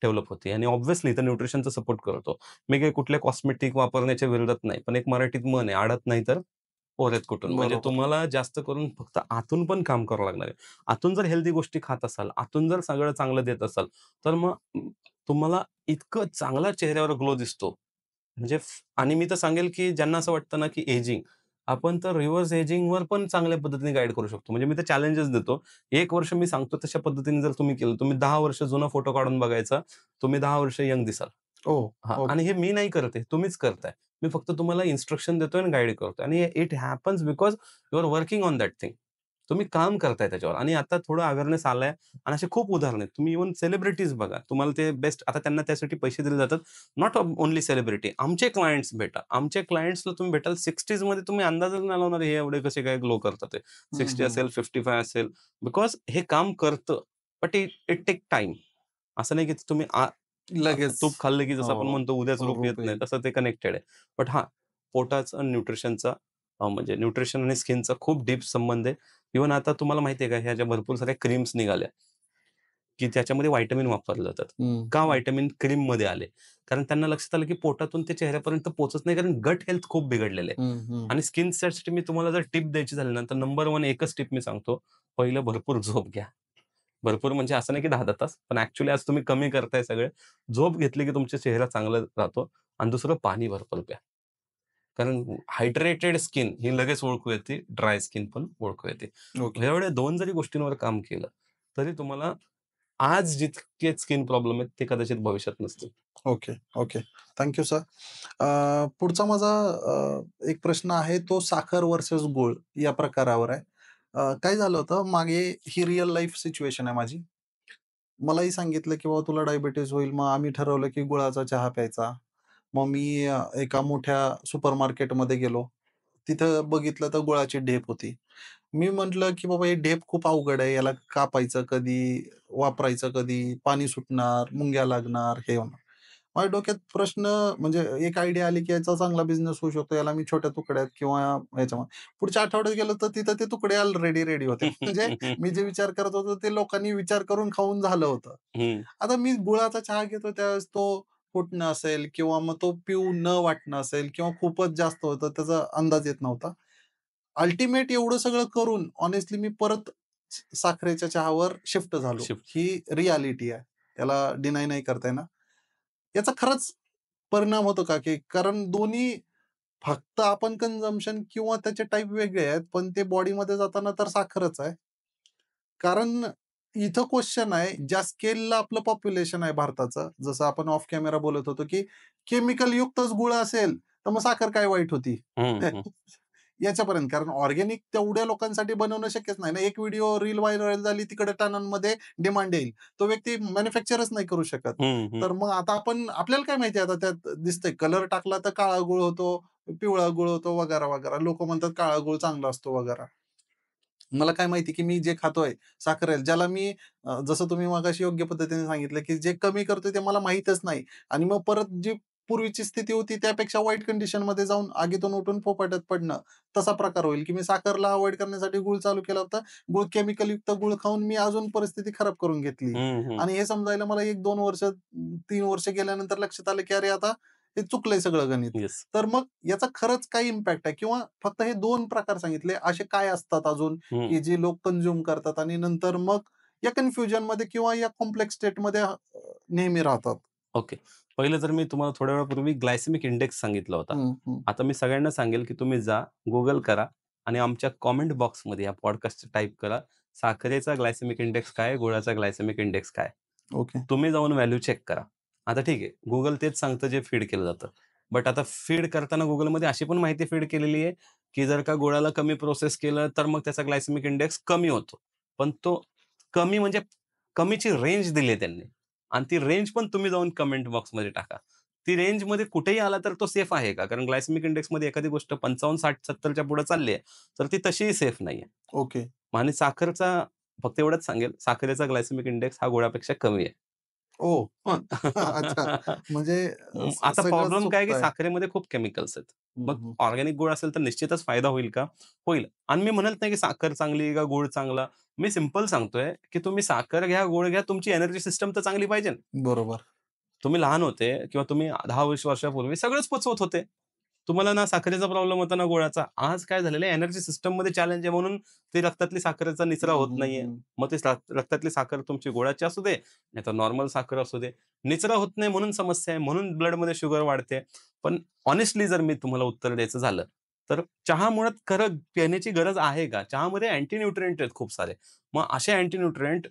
डेव्हलप होते. आणि ऑब्व्हियसली तर न्यूट्रिशनचा सपोर्ट करतो. मी काही कुठल्या कॉस्मेटिक वापरण्याच्या विरोधात नाही, पण एक मराठीत म्हण आहे, "आडत नाही तर पोरेत कुठून." म्हणजे तुम्हाला जास्त करून फक्त आतून पण काम करावं लागणार आहे. आतून जर हेल्दी गोष्टी खात असाल, आतून जर सगळं चांगलं देत असाल, तर मग तुम्हाला इतकं चांगला चेहऱ्यावर ग्लो दिसतो. म्हणजे आणि मी तर सांगेल, की ज्यांना असं वाटतं ना, की एजिंग, आपण तर रिव्हर्स एजिंगवर पण चांगल्या पद्धतीने गाईड करू शकतो. म्हणजे मी तर चॅलेंजेस देतो. 1 वर्ष मी सांगतो तशा पद्धतीने जर तुम्ही केलं, तुम्ही 10 वर्ष जुना फोटो काढून बघायचा, तुम्ही 10 वर्ष यंग दिसाल. हां, आणि हे मी नाही करत आहे, तुम्हीच करताय. मी फक्त तुम्हाला इन्स्ट्रक्शन देतोय आणि गाईड करतोय, आणि it happens because you are working on that thing. तुम्ही काम करताय त्याच्यावर, आणि आता थोडं अवेअरनेस आलाय, आणि असे खूप उदाहरण आहेत. तुम्ही इव्हन सेलिब्रिटीज बघा, तुम्हाला ते बेस्ट, आता त्यांना त्यासाठी पैसे दिले जातात. नॉट ओन्ली सेलिब्रिटी, आमचे क्लायंट्स भेटा. आमच्या क्लायंट्सला तुम्ही भेटाल 60s मध्ये, तुम्ही अंदाजच नाही लावणार हे एवढे कसे काय ग्लो करतात ते. 60 असेल, 55 असेल, बिकॉज हे काम करतं. But it it take time. असं नाही की तुम्ही लगेच तूप खाल्लं की जसं आपण म्हणतो उद्याच रूप येत नाही, तसं ते कनेक्टेड आहे. बट हां, पोटाचा न्यूट्रिशनचा म्हणजे न्यूट्रिशन आणि स्किनचा खूप डीप संबंध आहे. इव्हन आता तुम्हाला माहिती आहे का, ह्या ज्या भरपूर साऱ्या क्रीम्स निघाल्या, की त्याच्यामध्ये व्हिटॅमिन वापरले जातात. का व्हिटॅमिन क्रीममध्ये आले? कारण त्यांना लक्षात आलं, की पोटातून ते चेहऱ्यापर्यंत पोहोचत नाही, कारण गट हेल्थ खूप बिघडलेलं आहे. आणि स्किन सेटसाठी मी तुम्हाला जर टिप द्यायची झाली ना, तर नंबर 1 एकच टिप मी सांगतो. पहिलं भरपूर झोप घ्या. भरपूर म्हणजे असं नाही की 10-10 तास, पण ॲक्चुअली आज तुम्ही कमी करताय सगळे. झोप घेतली की तुमचा चेहरा चांगला राहतो आणि दुसरं पाणी भरपूर प्या. कारण हायड्रेटेड स्किन ही लगेच ओळखू येते, ड्राय स्किन पण ओळखू येते. ओके. एवढ्या 2 जरी गोष्टींवर काम केलं, तरी तुम्हाला आज जितके स्किन प्रॉब्लेम आहेत, ते कदाचित भविष्यात नसतील. Okay, okay. Thank you sir. पुढचा माझा एक प्रश्न आहे तो साखर व्हर्सेस गूळ या प्रकारावर आहे. काय झालं होतं मागे ही रिअल लाईफ सिच्युएशन आहे माझी. मलाही सांगितलं, की "बाबा तुला डायबिटीज होईल." मग आम्ही ठरवलं, की गुळाचा चहा प्यायचा. मग मी एका मोठ्या सुपरमार्केटमध्ये गेलो. तिथं बघितलं तर गुळाची ढेप होती. मी म्हटलं, की "बाबा हे ढेप खूप अवघड आहे. याला कापायचं कधी? वापरायचं कधी? पाणी सुटणार, मुंग्या लागणार, हे होणार." माझ्या डोक्यात प्रश्न म्हणजे एक आयडिया आली, की याचा चांगला बिझनेस होऊ शकतो. याला मी छोट्या तुकड्यात किंवा ह्याच्यामध्ये पुढच्या आठवड्यात गेलो तर तिथं ते तुकडे ऑलरेडी रेडी होते. म्हणजे मी जे विचार करत होतो ते लोकांनी विचार करून खाऊन झालं होतं. हं, आता मी गुळाचा चहा घेतो त्यावेळेस तो फुटणं असेल किंवा मग तो पिऊ न वाटणं असेल किंवा खूपच जास्त होतं त्याचा अंदाज येत नव्हता. अल्टिमेट एवढं सगळं करून हॉनेस्टली मी परत साखरेच्या चहावर शिफ्ट झालो. शिफ्ट. ही रिॲलिटी आहे. त्याला डिनाय नाही करता येणार. याचा खरंच परिणाम होतो का, की कारण दोन्ही फक्त आपण कन्झम्पशन किंवा त्याचे टाइप वेगळे आहेत, पण ते बॉडीमध्ये जाताना तर साखरच आहे. कारण इथं क्वेशन आहे, ज्या स्केलला आपलं पॉप्युलेशन आहे भारताचं, जसं आपण ऑफ कॅमेरा बोलत होतो, की केमिकल युक्तच गुळ असेल, तर मग साखर काय वाईट होती? हं, हं, याच्यापर्यंत. कारण ऑर्गॅनिक तेवढ्या लोकांसाठी बनवणं शक्यच नाही ना. एक व्हिडिओ रील व्हायरल झाली, तिकडे टनांमध्ये डिमांड येईल. तो व्यक्ती मॅन्युफॅक्चरच नाही करू शकत. हं, हं, तर मग आता आपल्याला काय माहिती आता त्यात दिसतंय कलर टाकला तर काळा गूळ होतो, पिवळा गूळ होतो वगैरे. लोकं म्हणतात काळा गूळ चांगला असतो वगैरे. मला काय माहिती, की मी जे खातोय साखर आहे, ज्याला मी जसं तुम्ही मगाशी योग्य पद्धतीने सांगितलं, की जे कमी करतोय ते मला माहीतच नाही आणि मग परत जी पूर्वीची स्थिती होती त्यापेक्षा वाईट कंडिशनमध्ये जाऊन आगीतून उठून फोपाट्यात पडणं, तसा प्रकार होईल, की मी साखरला अव्हॉइड करण्यासाठी गूळ चालू केला होता. केमिकलयुक्त गूळ खाऊन मी अजून परिस्थिती खराब करून घेतली हं, हं. आणि हे समजायला मला 1-2 वर्ष, 3 वर्ष गेल्यानंतर लक्षात आलं, की अरे आता हे चुकलंय सगळं गणित. येस. तर मग याचा खरंच काही इम्पॅक्ट आहे किंवा फक्त हे 2 प्रकार सांगितले, असे काय असतात अजून, हं. की जे लोक कन्झ्युम करतात आणि नंतर मग या कन्फ्युजनमध्ये किंवा या कॉम्प्लेक्स स्टेटमध्ये नेहमी राहतात. ओके. पहिलं जर मी तुम्हाला थोड्या वेळापूर्वी ग्लायसेमिक इंडेक्स सांगितला होता. हं, हं. आता मी सगळ्यांना सांगेल, की तुम्ही जा, Google करा आणि आमच्या कमेंट बॉक्समध्ये या पॉडकास्टचं टाइप करा. साखरेचा ग्लायसेमिक इंडेक्स काय आहे? गुळाचा ग्लायसेमिक इंडेक्स काय आहे? ओके. तुम्ही जाऊन व्हॅल्यू चेक करा. आता ठीक आहे, Google तेच सांगतं जे फीड केलं जातं. बट आता फीड करताना Googleमध्ये अशी पण माहिती फीड केलेली आहे, की जर का गुळाला कमी प्रोसेस केलं, तर मग त्याचा ग्लायसेमिक इंडेक्स कमी होतो. पण तो कमी म्हणजे कमीची रेंज दिली आहे त्यांनी. आणि ती रेंज पण तुम्ही जाऊन कमेंट बॉक्समध्ये टाका. ती रेंजमध्ये कुठेही आला तर तो सेफ आहे का? कारण ग्लायसेमिक इंडेक्समध्ये एखादी गोष्ट 55, 60, 70 च्या पुढे चालली आहे, तर ती तशीही सेफ नाहीये. ओके. आणि साखरचा फक्त एवढंच सांगेल, साखरेचा ग्लायसेमिक इंडेक्स हा गुळापेक्षा कमी आहे. ओह! अच्छा. म्हणजे आता सगळंच प्रॉब्लेम काय आहे, की चुकतंय. साखरेमध्ये खूप केमिकल्स आहेत. हं, मग हं. ऑर्गॅनिक गूळ असेल तर निश्चितच फायदा होईल का? होईल. आणि मी म्हणत नाही, की साखर चांगली आहे का गूळ चांगला. मी सिंपल सांगतोय, की तुम्ही साखर घ्या, गूळ घ्या, तुमची एनर्जी सिस्टम तर चांगली पाहिजे. बरोबर. तुम्ही लहान होते किंवा तुम्ही 10-20 वर्षापूर्वी सगळंच पचवत होते. तुम्हाला ना साखरेचा प्रॉब्लेम होता ना गुळाचा. आज काय झालेलं आहे एनर्जी सिस्टममध्ये चॅलेंज आहे म्हणून ते रक्तातली साखरेचा निचरा हं, होत हं, नाहीये. हं. मग ते रक्तातली साखर तुमची गुळाची असू दे, नाहीतर नॉर्मल साखर असू दे. निचरा होत नाही म्हणून समस्या आहे. म्हणून ब्लडमध्ये शुगर वाढते. पण हॉनेस्टली जर मी तुम्हाला उत्तर द्यायचं झालं, तर चहा मुळात खरं पिण्याची गरज आहे का? चहामध्ये अँटी न्यूट्रिएंट आहेत खूप सारे. मग असे अँटी न्यूट्रिएंट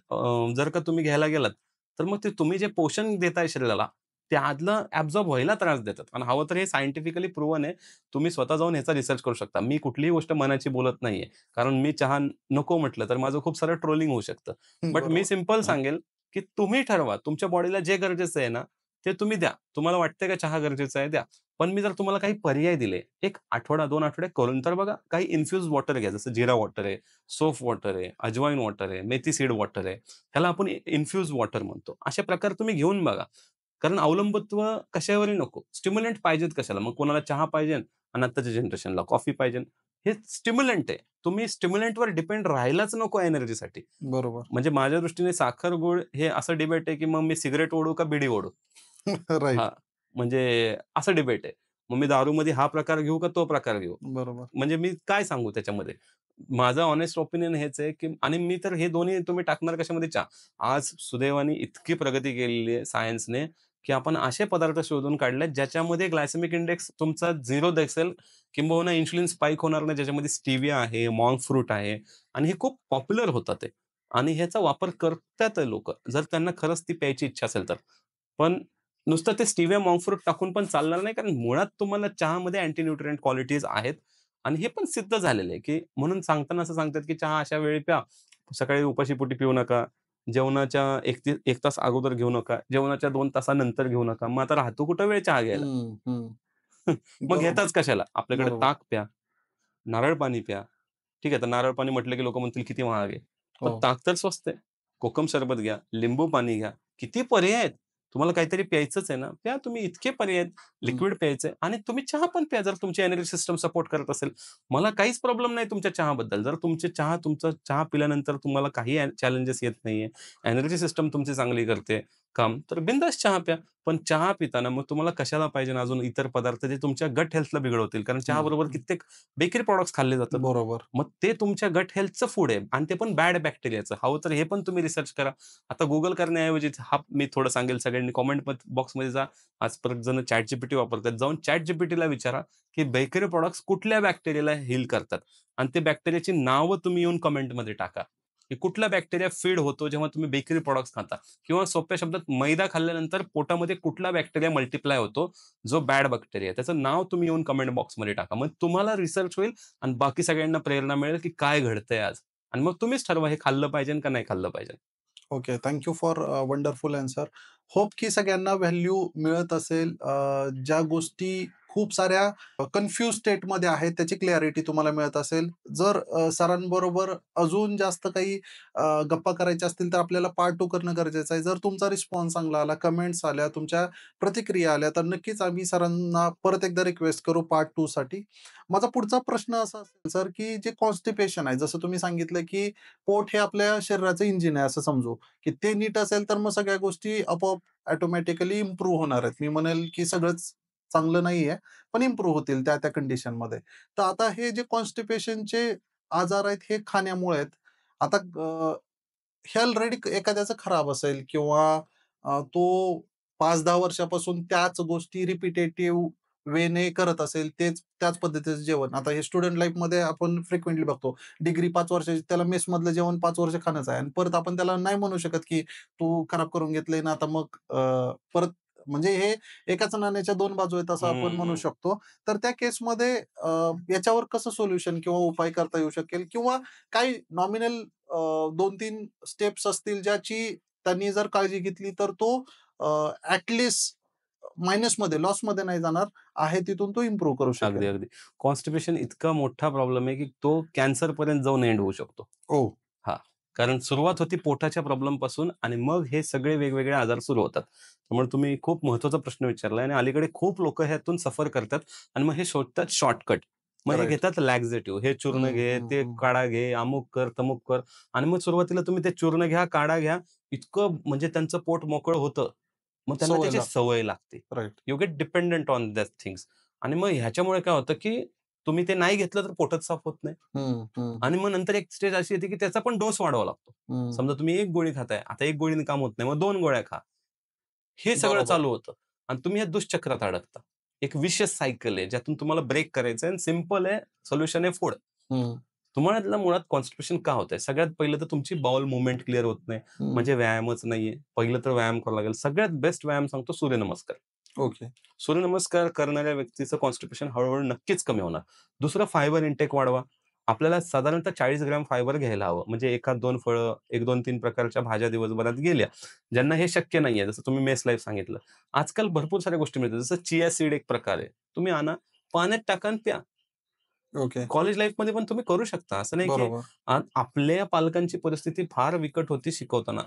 जर का तुम्ही घ्यायला गेलात, तर मग ते तुम्ही जे पोषण देताय शरीराला, त्यातलं ॲब्सॉर्ब व्हायला त्रास देतात आणि हवं तर हे सायंटिफिकली प्रूव्हन आहे. तुम्ही स्वतः जाऊन ह्याचा रिसर्च करू शकता. मी कुठलीही गोष्ट मनाची बोलत नाहीये. कारण मी चहा नको म्हटलं तर माझं खूप सारं ट्रोलिंग होऊ शकतं. बट मी बरोबर. सिंपल हां. सांगेल, की तुम्ही ठरवा. तुमच्या बॉडीला जे गरजेचं आहे ना, ते तुम्ही द्या. तुम्हाला वाटतंय का चहा गरजेचा आहे, द्या. पण मी जर तुम्हाला काही पर्याय दिले, 1 आठवडा, 2 आठवडे करून तर बघा. काही इन्फ्युज वॉटर घ्या. जसं जीरा वॉटर आहे, सोफ वॉटर आहे, अजवाईन वॉटर आहे, मेथी सीड वॉटर आहे. ह्याला आपण इन्फ्युज वॉटर म्हणतो. असे प्रकार तुम्ही घेऊन बघा. कारण अवलंबित्व कशावरही नको. स्टिम्युलंट पाहिजेत कशाला? मग कोणाला चहा पाहिजे आणि आत्ताच्या जनरेशनला कॉफी पाहिजे. हे स्टिम्युलंट आहे. तुम्ही स्टिम्युलंटवर डिपेंड राहायलाच नको एनर्जीसाठी. बरोबर. म्हणजे माझ्या दृष्टीने साखर, गूळ हे असं डिबेट आहे, की मग मी सिगारेट ओढू का बिडी ओढू? राइट. हां, म्हणजे असं डिबेट आहे. मग मी दारूमध्ये हा प्रकार घेऊ का तो प्रकार घेऊ? बरोबर. म्हणजे मी काय सांगू त्याच्यामध्ये? माझं हॉनेस्ट ओपिनियन हेच आहे, की आणि मी तर हे दोन्ही तुम्ही टाकणार कशामध्ये? चहा. आज सुदैवाने इतकी प्रगती केलेली आहे सायन्सने, की आपण असे पदार्थ शोधून काढलेत, ज्याच्यामध्ये ग्लायसेमिक इंडेक्स तुमचा 0 दिसेल, किंबहुना इन्शुलिन स्पाइक होणार नाही, ज्याच्यामध्ये स्टिविया आहे, मॉन्क फ्रूट आहे आणि हे खूप पॉप्युलर होतात ते. आणि ह्याचा वापर करतात लोकं, जर त्यांना खरंच ती प्यायची इच्छा असेल तर. पण नुसतं ते स्टिविया, मॉन्क फ्रूट टाकून पण चालणार नाही, कारण मुळात तुम्हाला चहामध्ये अँटी न्यूट्रिएंट क्वालिटीज आहेत आणि हे पण सिद्ध झालेलं आहे, की म्हणून सांगताना असं सांगतात, की चहा अशा वेळी प्या. सकाळी उपाशीपोटी पिऊ नका. जेवणाच्या 1 तास अगोदर घेऊ नका. जेवणाच्या 2 तासानंतर घेऊ नका. मग आता राहतो कुठं वेळ चहा घ्यायला? हं, हं. मग बरोबर, घेताच कशाला? आपल्याकडे बरोबर. ताक प्या, नारळ पाणी प्या. ठीक आहे, तर नारळ पाणी म्हटलं की लोकं म्हणतील किती महाग आहे. पण हो. ताक तर स्वस्त आहे. कोकम सरबत घ्या, लिंबू पाणी घ्या. किती पर्याय आहेत. तुम्हाला काहीतरी प्यायचंच आहे ना, प्या तुम्ही इतके पर्याय आहेत. हं. लिक्विड प्यायचंय आणि तुम्ही चहा पण प्या जर तुमची एनर्जी सिस्टम सपोर्ट करत असेल. मला काहीच प्रॉब्लेम नाही तुमच्या चहाबद्दल. जर तुमचा चहा पिल्यानंतर तुम्हाला काही चॅलेंजेस येत नाहीये, एनर्जी सिस्टम तुमची चांगली करते काम, तर बिनधास्त चहा प्या. पण चहा पिताना मग तुम्हाला कशाला पाहिजे ना अजून इतर पदार्थ जे तुमच्या गट हेल्थला बिघडवतील. कारण हं, चहाबरोबर हं. कित्येक बेकरी प्रॉडक्ट्स खाल्ले जातात. बरोबर. मग ते तुमच्या गट हेल्थचं फूड आहे आणि ते पण बॅड बॅक्टेरियाचं. हवं तर हे पण तुम्ही रिसर्च करा. आता Google करण्याऐवजी हा मी थोडं सांगेल सगळ्यांनी कमेंट बॉक्समध्ये जा. आज परत जण ChatGPT वापरतात. जाऊन ChatGPTला विचारा, की बेकरी प्रॉडक्ट्स कुठल्या बॅक्टेरियाला हील करतात आणि ते बॅक्टेरियाची नावं तुम्ही येऊन कमेंटमध्ये टाका. की कुठला बॅक्टेरिया फीड होतो जेव्हा तुम्ही बेकरी प्रॉडक्ट्स खाता किंवा सोप्या शब्दात मैदा खाल्ल्यानंतर पोटामध्ये कुठला बॅक्टेरिया मल्टिप्लाय होतो, जो बॅड बॅक्टेरिया त्याचं नाव तुम्ही येऊन कमेंट बॉक्समध्ये टाका. मग तुम्हाला रिसर्च होईल आणि बाकी सगळ्यांना प्रेरणा मिळेल, की काय घडतंय आज आणि मग तुम्हीच ठरवा हे खाल्लं पाहिजे का नाही खाल्लं पाहिजे. Okay. Thank you for wonderful answer. Hope की सगळ्यांना व्हॅल्यू मिळत असेल. ज्या गोष्टी खूप साऱ्या कन्फ्यूज स्टेटमध्ये आहेत, त्याची क्लॅरिटी तुम्हाला मिळत असेल. जर सरांबरोबर अजून जास्त काही गप्पा करायच्या असतील, तर आपल्याला पार्ट 2 करणं गरजेचं आहे. जर तुमचा रिस्पॉन्स चांगला आला, कमेंट्स आल्या, तुमच्या प्रतिक्रिया आल्या, तर नक्कीच आम्ही सरांना परत एकदा रिक्वेस्ट करू पार्ट 2 साठी. माझा पुढचा प्रश्न असा असेल सर, की जे कॉन्स्टिपेशन आहे, जसं तुम्ही सांगितलं, की पोट हे आपल्या शरीराचं इंजिन आहे असं समजू. की ते नीट असेल तर मग सगळ्या गोष्टी आपोआप ऑटोमॅटिकली इम्प्रूव्ह होणार आहेत. मी म्हणेल की सगळंच चांगलं नाहीये, पण इम्प्रूव्ह होतील त्या कंडिशनमध्ये. तर आता हे जे कॉन्स्टिपेशनचे आजार आहेत हे खाण्यामुळे आहेत. आता हे ऑलरेडी एखाद्याचं खराब असेल किंवा तो 5-10 वर्षापासून त्याच गोष्टी रिपिटेटिव्ह वेने करत असेल, त्याच पद्धतीचं जेवण. आता हे स्टुडंट लाईफमध्ये आपण फ्रिक्वेंटली बघतो. डिग्री 5 वर्षाची त्याला मेसमधलं जेवण 5 वर्ष खाणंच आहे आणि परत आपण त्याला नाही म्हणू शकत, की तू खराब करून घेतलंय ना आता मग परत म्हणजे हे एकाच नाण्याच्या 2 बाजू आहेत असं आपण हं, म्हणू हं. शकतो. तर त्या केसमध्ये याच्यावर कसं सोल्युशन किंवा उपाय करता येऊ शकेल किंवा काही नॉमिनल 2-3 स्टेप्स असतील ज्याची त्यांनी जर काळजी घेतली तर तो मायनसमध्ये, लॉसमध्ये नाही जाणार. आहे तिथून तो इम्प्रूव्ह करू अगदी, शकेल. अगदी. कॉन्स्टिपेशन इतका मोठा प्रॉब्लेम आहे, की तो कॅन्सरपर्यंत जाऊन एंड होऊ शकतो. हो. हां. कारण सुरुवात होती पोटाच्या प्रॉब्लेमपासून आणि मग हे सगळे वेगवेगळे आजार सुरू होतात. त्यामुळे तुम्ही खूप महत्त्वाचा प्रश्न विचारलाय आणि अलीकडे खूप लोकं ह्यातून सफर करतात आणि मग हे शोधतात शॉर्टकट. मग हे राइट. घेतात लॅक्झेटिव्ह. हे चूर्ण हं, घे, हं, ते हं. काढा घे, अमुक कर, तमुक कर आणि मग सुरुवातीला तुम्ही ते चूर्ण घ्या, काढा घ्या. इतकं म्हणजे त्यांचं पोट मोकळं होतं. मग त्यांना सवय त्याची लागते. सवय लागते. Right. You get dependent on that things आणि मग ह्याच्यामुळे काय होतं, की तुम्ही ते नाही घेतलं तर पोटच साफ होत नाही. हं, हं, आणि मग नंतर एक स्टेज अशी येते, की त्याचा पण डोस वाढवावा लागतो. हं. समजा तुम्ही 1 गोळी खाताय. आता 1 गोळीने काम होत नाही. मग 2 गोळ्या खा. हे सगळं बरोबर. चालू होतं आणि तुम्ही या दुष्चक्रात अडकता. एक विशियस सायकल आहे, ज्यातून तुम्हाला ब्रेक करायचं आहे आणि सिंपल आहे, सोल्युशन आहे फूड. हं, तुम्हाला मुळात कॉन्स्टिपेशन का होतंय? सगळ्यात पहिलं तर तुमची बाउल मूव्हमेंट क्लिअर होत नाही. हं. म्हणजे व्यायामच नाहीये. पहिलं तर व्यायाम करावा लागेल. सगळ्यात बेस्ट व्यायाम सांगतो सूर्यनमस्कार. ओके. सूर्यनमस्कार करणाऱ्या व्यक्तीचं कॉन्स्टिपेशन हळू-हळू नक्कीच कमी होणार. दुसरं फायबर इंटेक वाढवा. आपल्याला साधारणतः 40 ग्रॅम फायबर घ्यायला हवं. म्हणजे 1-2 फळं, 1, 2, 3 प्रकारच्या भाज्या दिवसभरात गेल्या. ज्यांना हे शक्य नाहीये, जसं तुम्ही मेस लाईफ सांगितलं. आजकाल भरपूर साऱ्या गोष्टी मिळतात. जसं चिया सीड एक प्रकार आहे. तुम्ही आणा, पाण्यात टाका आणि प्या. ओके. कॉलेज लाईफमध्ये पण तुम्ही करू शकता. असं नाही की बरोबर. आपल्या पालकांची परिस्थिती फार बिकट होती शिकवताना.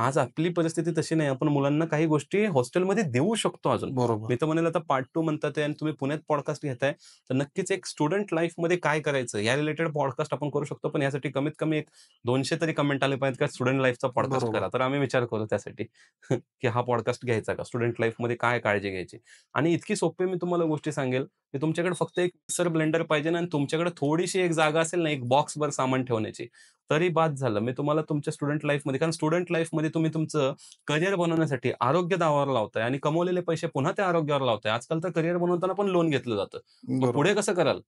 आज आपली परिस्थिती तशी नाही. आपण मुलांना काही गोष्टी हॉस्टेलमध्ये देऊ शकतो अजून. बरोबर. मी तर म्हणेल आता पार्ट 2 म्हणतात आहे आणि तुम्ही पुण्यात पॉडकास्ट घेताय, तर नक्कीच एक स्टुडंट लाईफमध्ये काय करायचं या रिलेटेड पॉडकास्ट आपण करू शकतो. पण यासाठी कमीत कमी एक 200 तरी कमेंट आले पाहिजेत, का स्टुडंट लाईफचा पॉडकास्ट बरोबर. करा. तर आम्ही विचार करू त्यासाठी, की हा पॉडकास्ट घ्यायचा का? स्टुडंट लाईफमध्ये काय काळजी घ्यायची? आणि इतकी सोपी मी तुम्हाला गोष्टी सांगेल, की तुमच्याकडे फक्त एक मिक्सर ब्लेंडर पाहिजे ना आणि तुमच्याकडे थोडीशी एक जागा असेल ना, एक बॉक्सभर सामान ठेवण्याची, तरी बास झालं. मी तुम्हाला तुमच्या स्टुडंट लाईफमध्ये, कारण स्टुडंट लाईफमध्ये तुम्ही तुमचं करियर बनवण्यासाठी आरोग्य दावावर लावताय आणि कमवलेले पैसे पुन्हा त्या आरोग्यावर लावताय. आजकाल तर करियर बनवताना पण लोन घेतलं जातं. मग बरोबर. पुढे कसं कराल?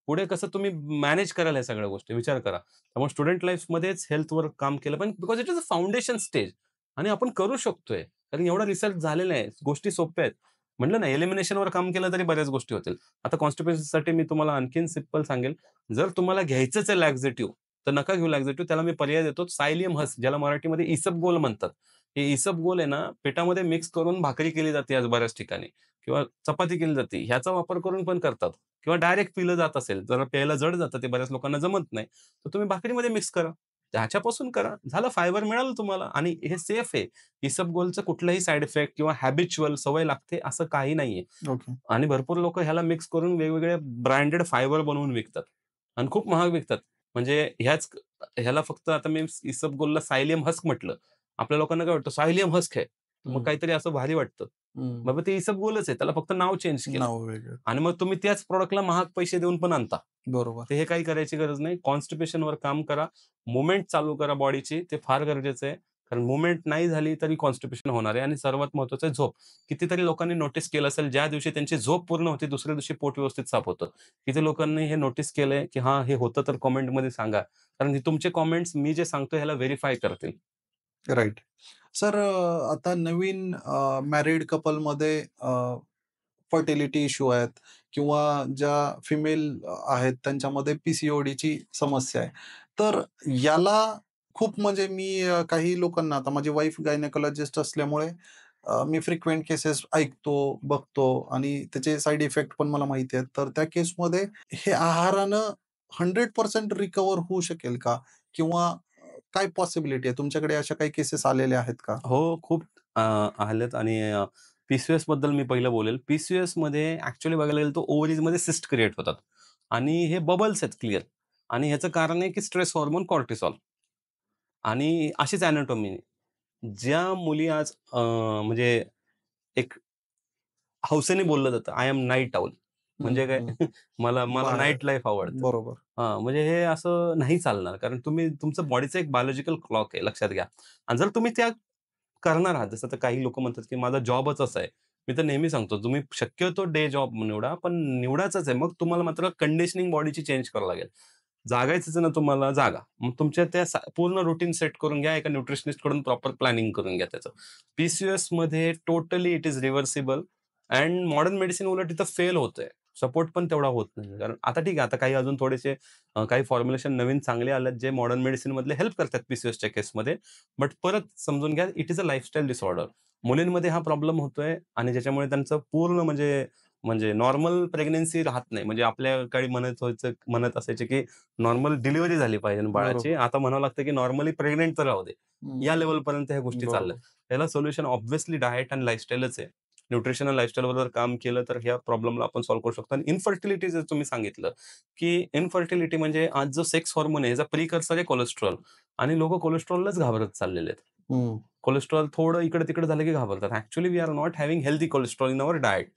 पुढे कसं तुम्ही मॅनेज कराल ह्या सगळ्या गोष्टी विचार करा. त्यामुळे स्टुडंट लाईफमध्येच हेल्थवर काम केलं पाहिजे because it is a foundation stage आणि आपण करू शकतोय. कारण एवढा रिसर्च झालेला आहे. गोष्टी सोप्या आहेत. म्हटलं ना एलिमिनेशनवर काम केलं तरी बऱ्याच गोष्टी होतील. आता कॉन्स्टिपेशनसाठी मी तुम्हाला आणखीन सिंपल सांगेल. जर तुम्हाला घ्यायचंच आहे लॅक्झेटिव्ह तर नका घेऊ लॅक्झेटिव्ह. त्याला मी पर्याय देतो. सायलियम हस्क ज्याला मराठीमध्ये इसबगोल म्हणतात. हे इसबगोल आहे ना पिठामध्ये मिक्स करून भाकरी केली जाते आज बऱ्याच ठिकाणी किंवा चपाती केली जाते. ह्याचा वापर करून पण करतात. किंवा डायरेक्ट पिलं जात असेल, जरा प्यायला जड जातं ते बऱ्याच लोकांना जमत नाही. तर तुम्ही भाकरीमध्ये मिक्स करा. त्याच्यापासून करा. झालं फायबर मिळालं तुम्हाला आणि हे सेफ आहे. इसबगोलचं कुठलाही साइड इफेक्ट किंवा हॅबिच्युअल सवय लागते असं काही नाहीये. ओके. आणि भरपूर लोकं ह्याला मिक्स करून वेगवेगळे ब्रँडेड फायबर बनवून विकतात आणि खूप महाग विकतात. म्हणजे ह्याला फक्त आता मी इसबगोलला सायलियम हस्क म्हटलं. आपल्या लोकांना काय वाटतं सायलियम हस्क आहे. मग हं, काहीतरी असं भारी वाटतं. हं. बाबा ते इसबगोलच आहे. त्याला फक्त नाव चेंज केलंय. नाव वेगळं. आणि मग तुम्ही त्याच प्रॉडक्टला महाग पैसे देऊन पण आणता. बरोबर. तर हे काही करायची गरज नाही. कॉन्स्टिपेशनवर काम करा. मूव्हमेंट चालू करा बॉडीची. ते फार गरजेचं आहे. कारण मूव्हमेंट नाही झाली तरी कॉन्स्टिपेशन होणार आहे आणि सर्वात महत्त्वाचं आहे झोप. कितीतरी लोकांनी नोटीस केलं असेल, ज्या दिवशी त्यांची झोप पूर्ण होते, दुसऱ्या दिवशी पोट व्यवस्थित साफ होतं. किती लोकांनी हे नोटीस केलंय, की हां, हे होतं तर कमेंटमध्ये सांगा. कारण हे तुमचे कमेंट्स मी जे सांगतोय ह्याला व्हेरिफाय करतील. राइट. सर आता नवीन मॅरिड कपलमध्ये फर्टिलिटी इश्यू आहेत किंवा ज्या फिमेल आहेत त्यांच्यामध्ये पी-सी-ओ-डीची समस्या आहे. तर याला खूप म्हणजे मी काही लोकांना आता माझी वाईफ गायनेकॉलॉजिस्ट असल्यामुळे मी फ्रिक्वेंट केसेस ऐकतो, बघतो आणि त्याचे साइड इफेक्ट पण मला माहिती आहेत. तर त्या केसमध्ये हे आहारानं 100% रिकव्हर होऊ शकेल का? किंवा काय पॉसिबिलिटी आहे? तुमच्याकडे अशा काही केसेस आलेल्या आहेत का? हो, खूप आलेत आणि बद्दल मी पहिलं बोलेल. पी-सी-ओ-एसमध्ये ॲक्चुअली बघायला गेलं तर ओव्हरीजमध्ये सिस्ट क्रिएट होतात आणि हे बबल्स आहेत क्लिअर आणि ह्याचं कारण आहे की स्ट्रेस हार्मोन कॉर्टिसॉल आणि अशीच अॅनाटॉमी. ज्या मुली आज म्हणजे एक हौसेने बोललं जातं, आय एम नाईट आउल हं, म्हणजे काय? हं. मला मला बाहेर नाईट लाईफ आवडतं. बरोबर. हां, म्हणजे हे असं नाही चालणार. कारण तुम्ही तुमचं बॉडीचं एक बायोलॉजिकल क्लॉक आहे लक्षात घ्या. आणि जर तुम्ही त्या करणार आहात, जसं तर काही लोकं म्हणतात, की माझा जॉबच असा आहे. मी तर नेहमी सांगतो, तुम्ही शक्यतो डे जॉब निवडा, पण निवडायचाच आहे. मग तुम्हाला मात्र कंडिशनिंग बॉडीची चेंज करावं लागेल. जागायचंच आहे ना तुम्हाला, जागा. मग तुमच्या त्या पूर्ण रुटीन सेट करून घ्या. एका न्यूट्रिशनिस्टकडून प्रॉपर प्लॅनिंग करून घ्या त्याचं. पी-सी-ओ-एसमध्ये totally it is reversible and modern medicine उलट इथं फेल होतंय. सपोर्ट पण तेवढा होत नाही. कारण आता ठीक आहे, आता काही अजून थोडेसे काही फॉर्म्युलेशन नवीन चांगले आलेत, जे मॉडर्न मेडिसिनमधले हेल्प करतात पी-सी-ओ-एसच्या केसमध्ये. बट परत समजून घ्या, it is a lifestyle disorder. मुलींमध्ये हा प्रॉब्लेम होतोय आणि ज्याच्यामुळे त्यांचं पूर्ण म्हणजे म्हणजे नॉर्मल प्रेग्नन्सी राहत नाही. म्हणजे आपल्या काळी म्हणत असायचे, की नॉर्मल डिलिव्हरी झाली पाहिजे बाळाची. बरोबर. आता म्हणावं लागतं, की नॉर्मली प्रेग्नंट तर राहू दे. हं. या लेव्हलपर्यंत ह्या गोष्टी चालल्यात. बरोबर. याला सोल्युशन ऑब्व्हियसली डायट आणि लाईफस्टाईलच आहे. न्यूट्रिशन आणि लाईफस्टाईलवर जर काम केलं, तर ह्या प्रॉब्लेमला आपण सॉल्व्ह करू शकतो. आणि इन्फर्टिलिटी जर तुम्ही सांगितलं, की इन्फर्टिलिटी म्हणजे आज जो सेक्स हार्मोन आहे, ह्याचा प्रिकर्सर आहे कोलेस्टेरॉल आणि लोकं कोलेस्टेरॉललाच घाबरत चाललेले आहेत. हं. कोलेस्टेरॉल थोडं इकडे-तिकडे झालं, की घाबरतात. Actually we are not having healthy cholesterol in our diet.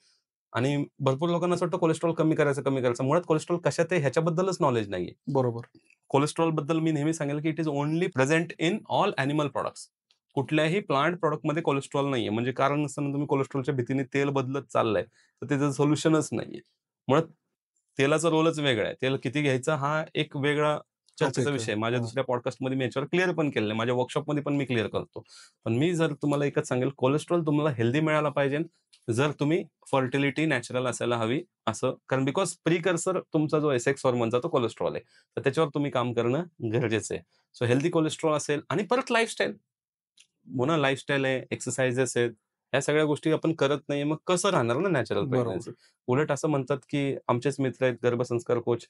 आणि भरपूर लोकांना असं वाटतं कोलेस्ट्रॉल कमी करायचं, कमी करायचं. मुळात कोलेस्ट्रॉल कशात आहे ह्याच्याबद्दलच नॉलेज नाहीये. बरोबर. कोलेस्ट्रॉलबद्दल मी नेहमी सांगेल, की it is only present in all animal products. कुठल्याही प्लांट प्रॉडक्टमध्ये कोलेस्ट्रॉल नाहीये. म्हणजे कारण नसताना तुम्ही कोलेस्ट्रॉलच्या भीतीने तेल बदलत चाललाय, तर त्याचं सोल्युशनच नाहीये. मुळात तेलाचा रोलच वेगळा आहे. तेल किती घ्यायचं हा एक वेगळा चर्चेचा टॉपिक आहे. विषय आहे. माझ्या हो. दुसऱ्या पॉडकास्टमध्ये मी याच्यावर क्लिअर पण केलेलं आहे. माझ्या वर्कशॉपमध्ये पण मी क्लिअर करतो. पण मी जर तुम्हाला एकच सांगेल, कोलेस्ट्रॉल तुम्हाला हेल्दी मिळायला पाहिजे. जर तुम्ही फर्टिलिटी नॅचरल असायला हवी असं. कारण बिकॉज प्रिकर्सर तुमचा जो आहे सेक्स हॉर्मोनचा तो कोलेस्ट्रॉल आहे. तर त्याच्यावर तुम्ही काम करणं गरजेचं आहे. सो हेल्दी कोलेस्ट्रॉल असेल आणि परत लाईफस्टाईल. पुन्हा लाईफस्टाईल आहे, एक्सरसाइजेस आहेत. ह्या सगळ्या गोष्टी आपण करत नाहीये. मग कसं राहणार ना नॅचरल प्रेग्नन्सी? बरोबर. उलट असं म्हणतात, की आमचेच मित्र आहेत गर्भसंस्कार कोच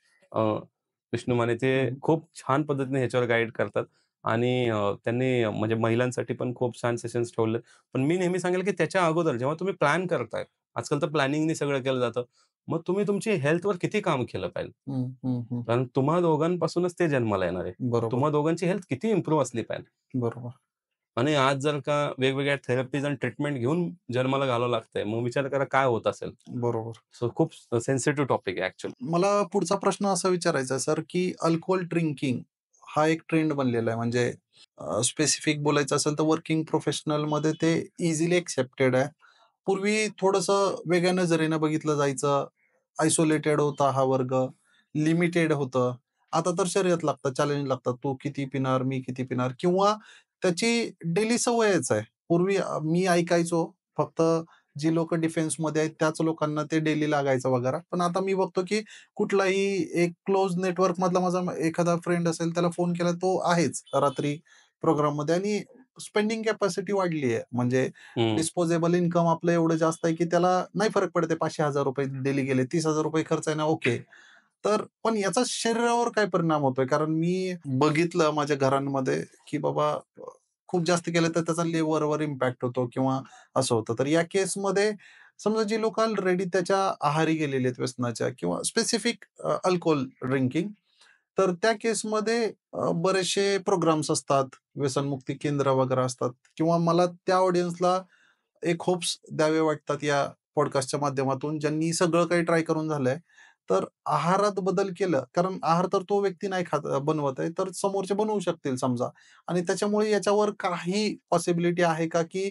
विष्णू माने ते हं. खूप छान पद्धतीने ह्याच्यावर गाईड करतात. आणि त्यांनी म्हणजे महिलांसाठी पण खूप छान सेशन्स ठेवले. पण मी नेहमी सांगेल, की त्याच्या अगोदर जेव्हा तुम्ही प्लॅन करताय, आजकाल तर प्लॅनिंगनी सगळं केलं जातं. मग तुम्ही तुमची हेल्थवर किती काम केलं पाहिजे? हं, हं, हं. कारण तुम्हा दोघांपासूनच ते जन्माला येणार आहे. बरोबर, तुम्हा दोघांची हेल्थ किती इम्प्रूव्ह असली पाहिजे. बरोबर. आणि आज जर का वेगवेगळ्या थेरपीज आणि ट्रीटमेंट घेऊन जन्माला घालावं लागतंय, मग विचार करा काय होत असेल. बरोबर. सो खूप सेन्सिटिव्ह टॉपिक आहे ॲक्चुअली. मला पुढचा प्रश्न असा विचारायचा आहे सर, की अल्कोहोल ड्रिंकिंग हा एक ट्रेंड बनलेला आहे. म्हणजे स्पेसिफिक बोलायचं असेल तर वर्किंग प्रोफेशनलमध्ये ते इझिली एक्सेप्टेड आहे. पूर्वी थोडंसं वेगळ्या नजरेनं बघितलं जायचं. आयसोलेटेड होता हा वर्ग, लिमिटेड होतं. आता तर शर्यत लागतात, चॅलेंज लागतात. तू किती पिणार, मी किती पिणार किंवा त्याची डेली सवयच आहे. पूर्वी मी ऐकायचो फक्त जी लोकं डिफेन्समध्ये आहेत त्याच लोकांना ते डेली लागायचं वगैरे. पण आता मी बघतो की कुठलाही एक क्लोज नेटवर्कमधला माझा एखादा फ्रेंड असेल, त्याला फोन केला तो आहेच रात्री प्रोग्राममध्ये आणि स्पेंडिंग कॅपॅसिटी वाढली आहे. म्हणजे हं. डिस्पोजेबल इन्कम आपलं एवढं जास्त आहे, की त्याला नाही फरक पडत आहे ₹500,000 डेली गेले, ₹30,000 खर्च आहे ना, ओके. तर पण याचा शरीरावर काय परिणाम होतोय? कारण मी बघितलं माझ्या घरांमध्ये, की बाबा खूप जास्त केलं तर त्याचा लिव्हरवर इम्पॅक्ट होतो किंवा असं होतं. तर या केसमध्ये समजा जी लोकं ऑलरेडी त्याच्या आहारी गेलेली आहेत व्यसनाच्या किंवा स्पेसिफिक अल्कोहोल ड्रिंकिंग, तर त्या केसमध्ये बरेचसे प्रोग्राम्स असतात, व्यसनमुक्ती केंद्र वगैरे असतात किंवा मला त्या ऑडियन्सला एक होप्स द्यावे वाटतात या पॉडकास्टच्या माध्यमातून, ज्यांनी सगळं काही ट्राय करून झालंय. तर आहारात बदल केलं, कारण आहार तर तो व्यक्ती नाही खात बनवत आहे, तर समोरचे बनवू शकतील समजा आणि त्याच्यामुळे याच्यावर काही पॉसिबिलिटी आहे का, की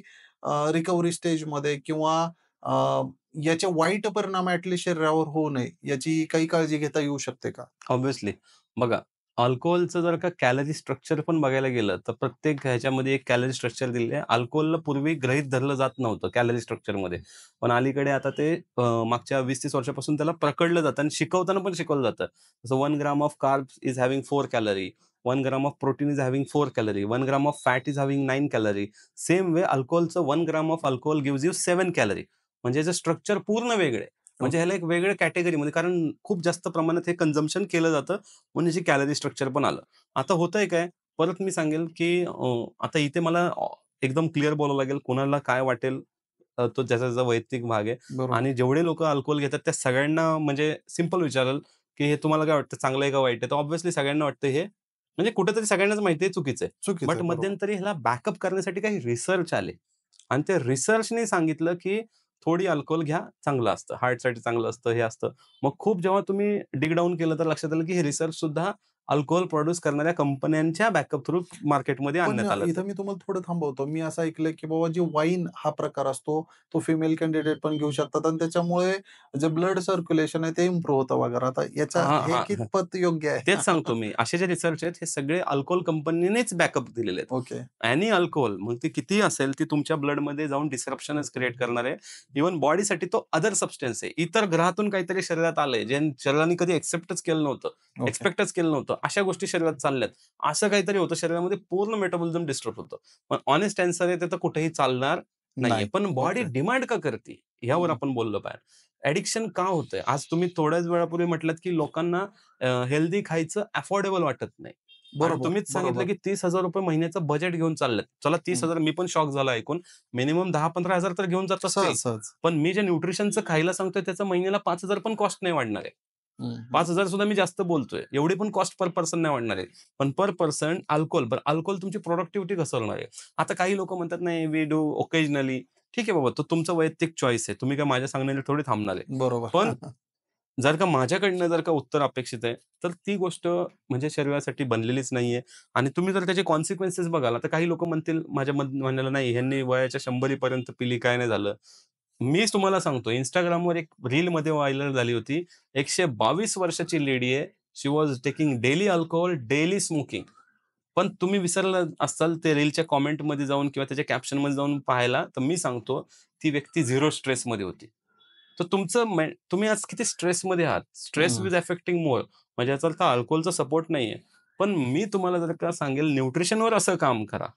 रिकव्हरी स्टेजमध्ये किंवा अ, याचे वाईट परिणाम शरीरावर होऊ नये, याची काही काळजी घेता येऊ शकते का? ऑब्व्हियसली. बघा, अल्कोहलचं जर का कॅलरी स्ट्रक्चर पण बघायला गेलं, तर प्रत्येक ह्याच्यामध्ये एक कॅलरी स्ट्रक्चर दिलेलं आहे. अल्कोहलला पूर्वी गृहीत धरलं जात नव्हतं कॅलरी स्ट्रक्चरमध्ये. पण अलीकडे आता ते मागच्या 20-30 वर्षापासून त्याला पकडलं जातं आणि शिकवताना पण शिकवलं जातं. जसं 1 gram of carbs is having 4 calorie, 1 gram of protein is having 4 calorie, 1 gram of fat is having 9 calorie. Same way अल्कोहलचं 1 gram of alcohol gives you 7 calorie. म्हणजे याचं स्ट्रक्चर पूर्ण वेगळं आहे. म्हणजे ओके. ह्याला एक वेगळ्या कॅटेगरीमध्ये कारण खूप जास्त प्रमाणात हे कन्झम्पशन केलं जातं म्हणून याची कॅलरी स्ट्रक्चर पण आलं. आता होतंय काय, परत मी सांगेल, की आता इथे मला एकदम क्लिअर बोलावं लागेल, कोणाला काय वाटेल तो ज्याचा वैयक्तिक भाग आहे बरोबर. आणि जेवढे लोकं अल्कोहल घेतात त्या सगळ्यांना म्हणजे सिंपल विचारेल, की हे तुम्हाला काय वाटतं चांगलं आहे का वाईट आहे? तर ऑब्व्हियसली सगळ्यांना वाटतं हे म्हणजे कुठेतरी सगळ्यांनाच माहिती आहे चुकीचं आहे. चुकीचं बट आहे. बरोबर. मध्यंतरी ह्याला बॅकअप करण्यासाठी काही रिसर्च आले आणि त्या रिसर्चने सांगितलं, की थोडी अल्कोहल घ्या, चांगलं असतं. हार्टसाठी चांगलं असतं, हे असतं. मग खूप जेव्हा तुम्ही डिग डाउन केलं तर लक्षात आलं, की हे रिसर्च सुद्धा अल्कोहल प्रोड्यूस करणाऱ्या कंपन्यांच्या बॅकअप थ्रू मार्केटमध्ये पण आणण्यात आलं ते. इथं मी तुम्हाला थोडं थांबवतो. मी असं ऐकलंय, की बाबा जे वाईन हा प्रकार असतो, तो फिमेल कॅन्डिडेट पण घेऊ शकतात आणि त्याच्यामुळे जे ब्लड सर्क्युलेशन आहे ते इम्प्रूव्ह होतं वगैरे. आता हां, हे हां. कितपत योग्य आहे? तेच सांगतो मी. असे जे रिसर्च आहेत, हे सगळे अल्कोहल कंपनीनेच बॅकअप दिलेले आहेत. ओके. एनी अल्कोहल मग ती कितीही असेल, ती तुमच्या ब्लडमध्ये जाऊन डिसरप्शनच क्रिएट करणार आहे. इव्हन बॉडीसाठी तो अदर सबस्टन्स आहे. इतर ग्रहातून काहीतरी शरीरात आलंय, जे शरीराने कधी एक्सेप्टच केलं नव्हतं, ओके. एक्स्पेक्टच केलं नव्हतं. अशा गोष्टी शरीरात चालल्यात. असं काहीतरी होतं शरीरामध्ये पूर्ण मेटाबॉलिझम डिस्टर्ब होतं. पण हॉनेस्ट आन्सर आहे, ते तर कुठेही चालणार नाहीये. नाही. पण बॉडी ओके. डिमांड का करते? ह्यावर हं. आपण बोललो पाहिजे. ॲडिक्शन का होतंय? आज तुम्ही थोड्याच वेळापूर्वी म्हटलात, की लोकांना हेल्दी खायचं अफोर्डेबल वाटत नाही. आणि बरोबर, तुम्हीच सांगितलं, बरोबर. की ₹30,000 महिन्याचं बजेट घेऊन चाललेत. चला हं. 30,000 मी पण शॉक झालो ऐकून. मिनिमम 10,000-15,000 तर घेऊन जात असतील. सहज, सहज. पण मी जे न्यूट्रिशनचं खायला सांगतोय त्याचं महिन्याला 5,000 पण कॉस्ट नाही वाढणार आहे. हं, हं. 5,000 सुद्धा मी जास्त बोलतोय. एवढी पण कॉस्ट पर पर्सन नाही वाढणार आहे. पण पर पर्सन अल्कोहल बरं अल्कोहल तुमची प्रॉडक्टिव्हिटी घसरणार आहे. आता काही लोकं म्हणतात, "नाही, वी डू ओकेजनली." ठीक आहे बाबा, तो तुमचा वैयक्तिक चॉईस आहे. तुम्ही काय माझ्या सांगण्याने थोडी थांबणार आहे. बरोबर. पण जर का माझ्याकडनं जर का उत्तर अपेक्षित आहे, तर ती गोष्ट म्हणजे शरीरासाठी बनलेलीच नाहीये आणि तुम्ही जर त्याचे कॉन्सिक्वेन्सेस बघाल, आता काही लोकं म्हणतील माझ्या म्हणण्याला, "नाही, ह्यांनी वयाच्या 100 पर्यंत पिली, काय नाही झालं." मीच तुम्हाला सांगतो Instagramवर एक रीलमध्ये व्हायरल झाली होती. 122 वर्षाची लेडी आहे. She was taking daily alcohol, daily smoking. पण तुम्ही विसरला असाल ते रीलच्या कमेंटमध्ये जाऊन किंवा त्याच्या कॅप्शनमध्ये जाऊन पाहायला, तर मी सांगतो ती व्यक्ती 0 स्ट्रेसमध्ये होती. तर तुम्ही आज किती स्ट्रेसमध्ये आहात. स्ट्रेस हं. इज अफेक्टिंग मोअर म्हणजे याचा अर्थ अल्कोहलचा सपोर्ट नाहीये. पण मी तुम्हाला जर का सांगेल न्यूट्रिशनवर असं काम करा.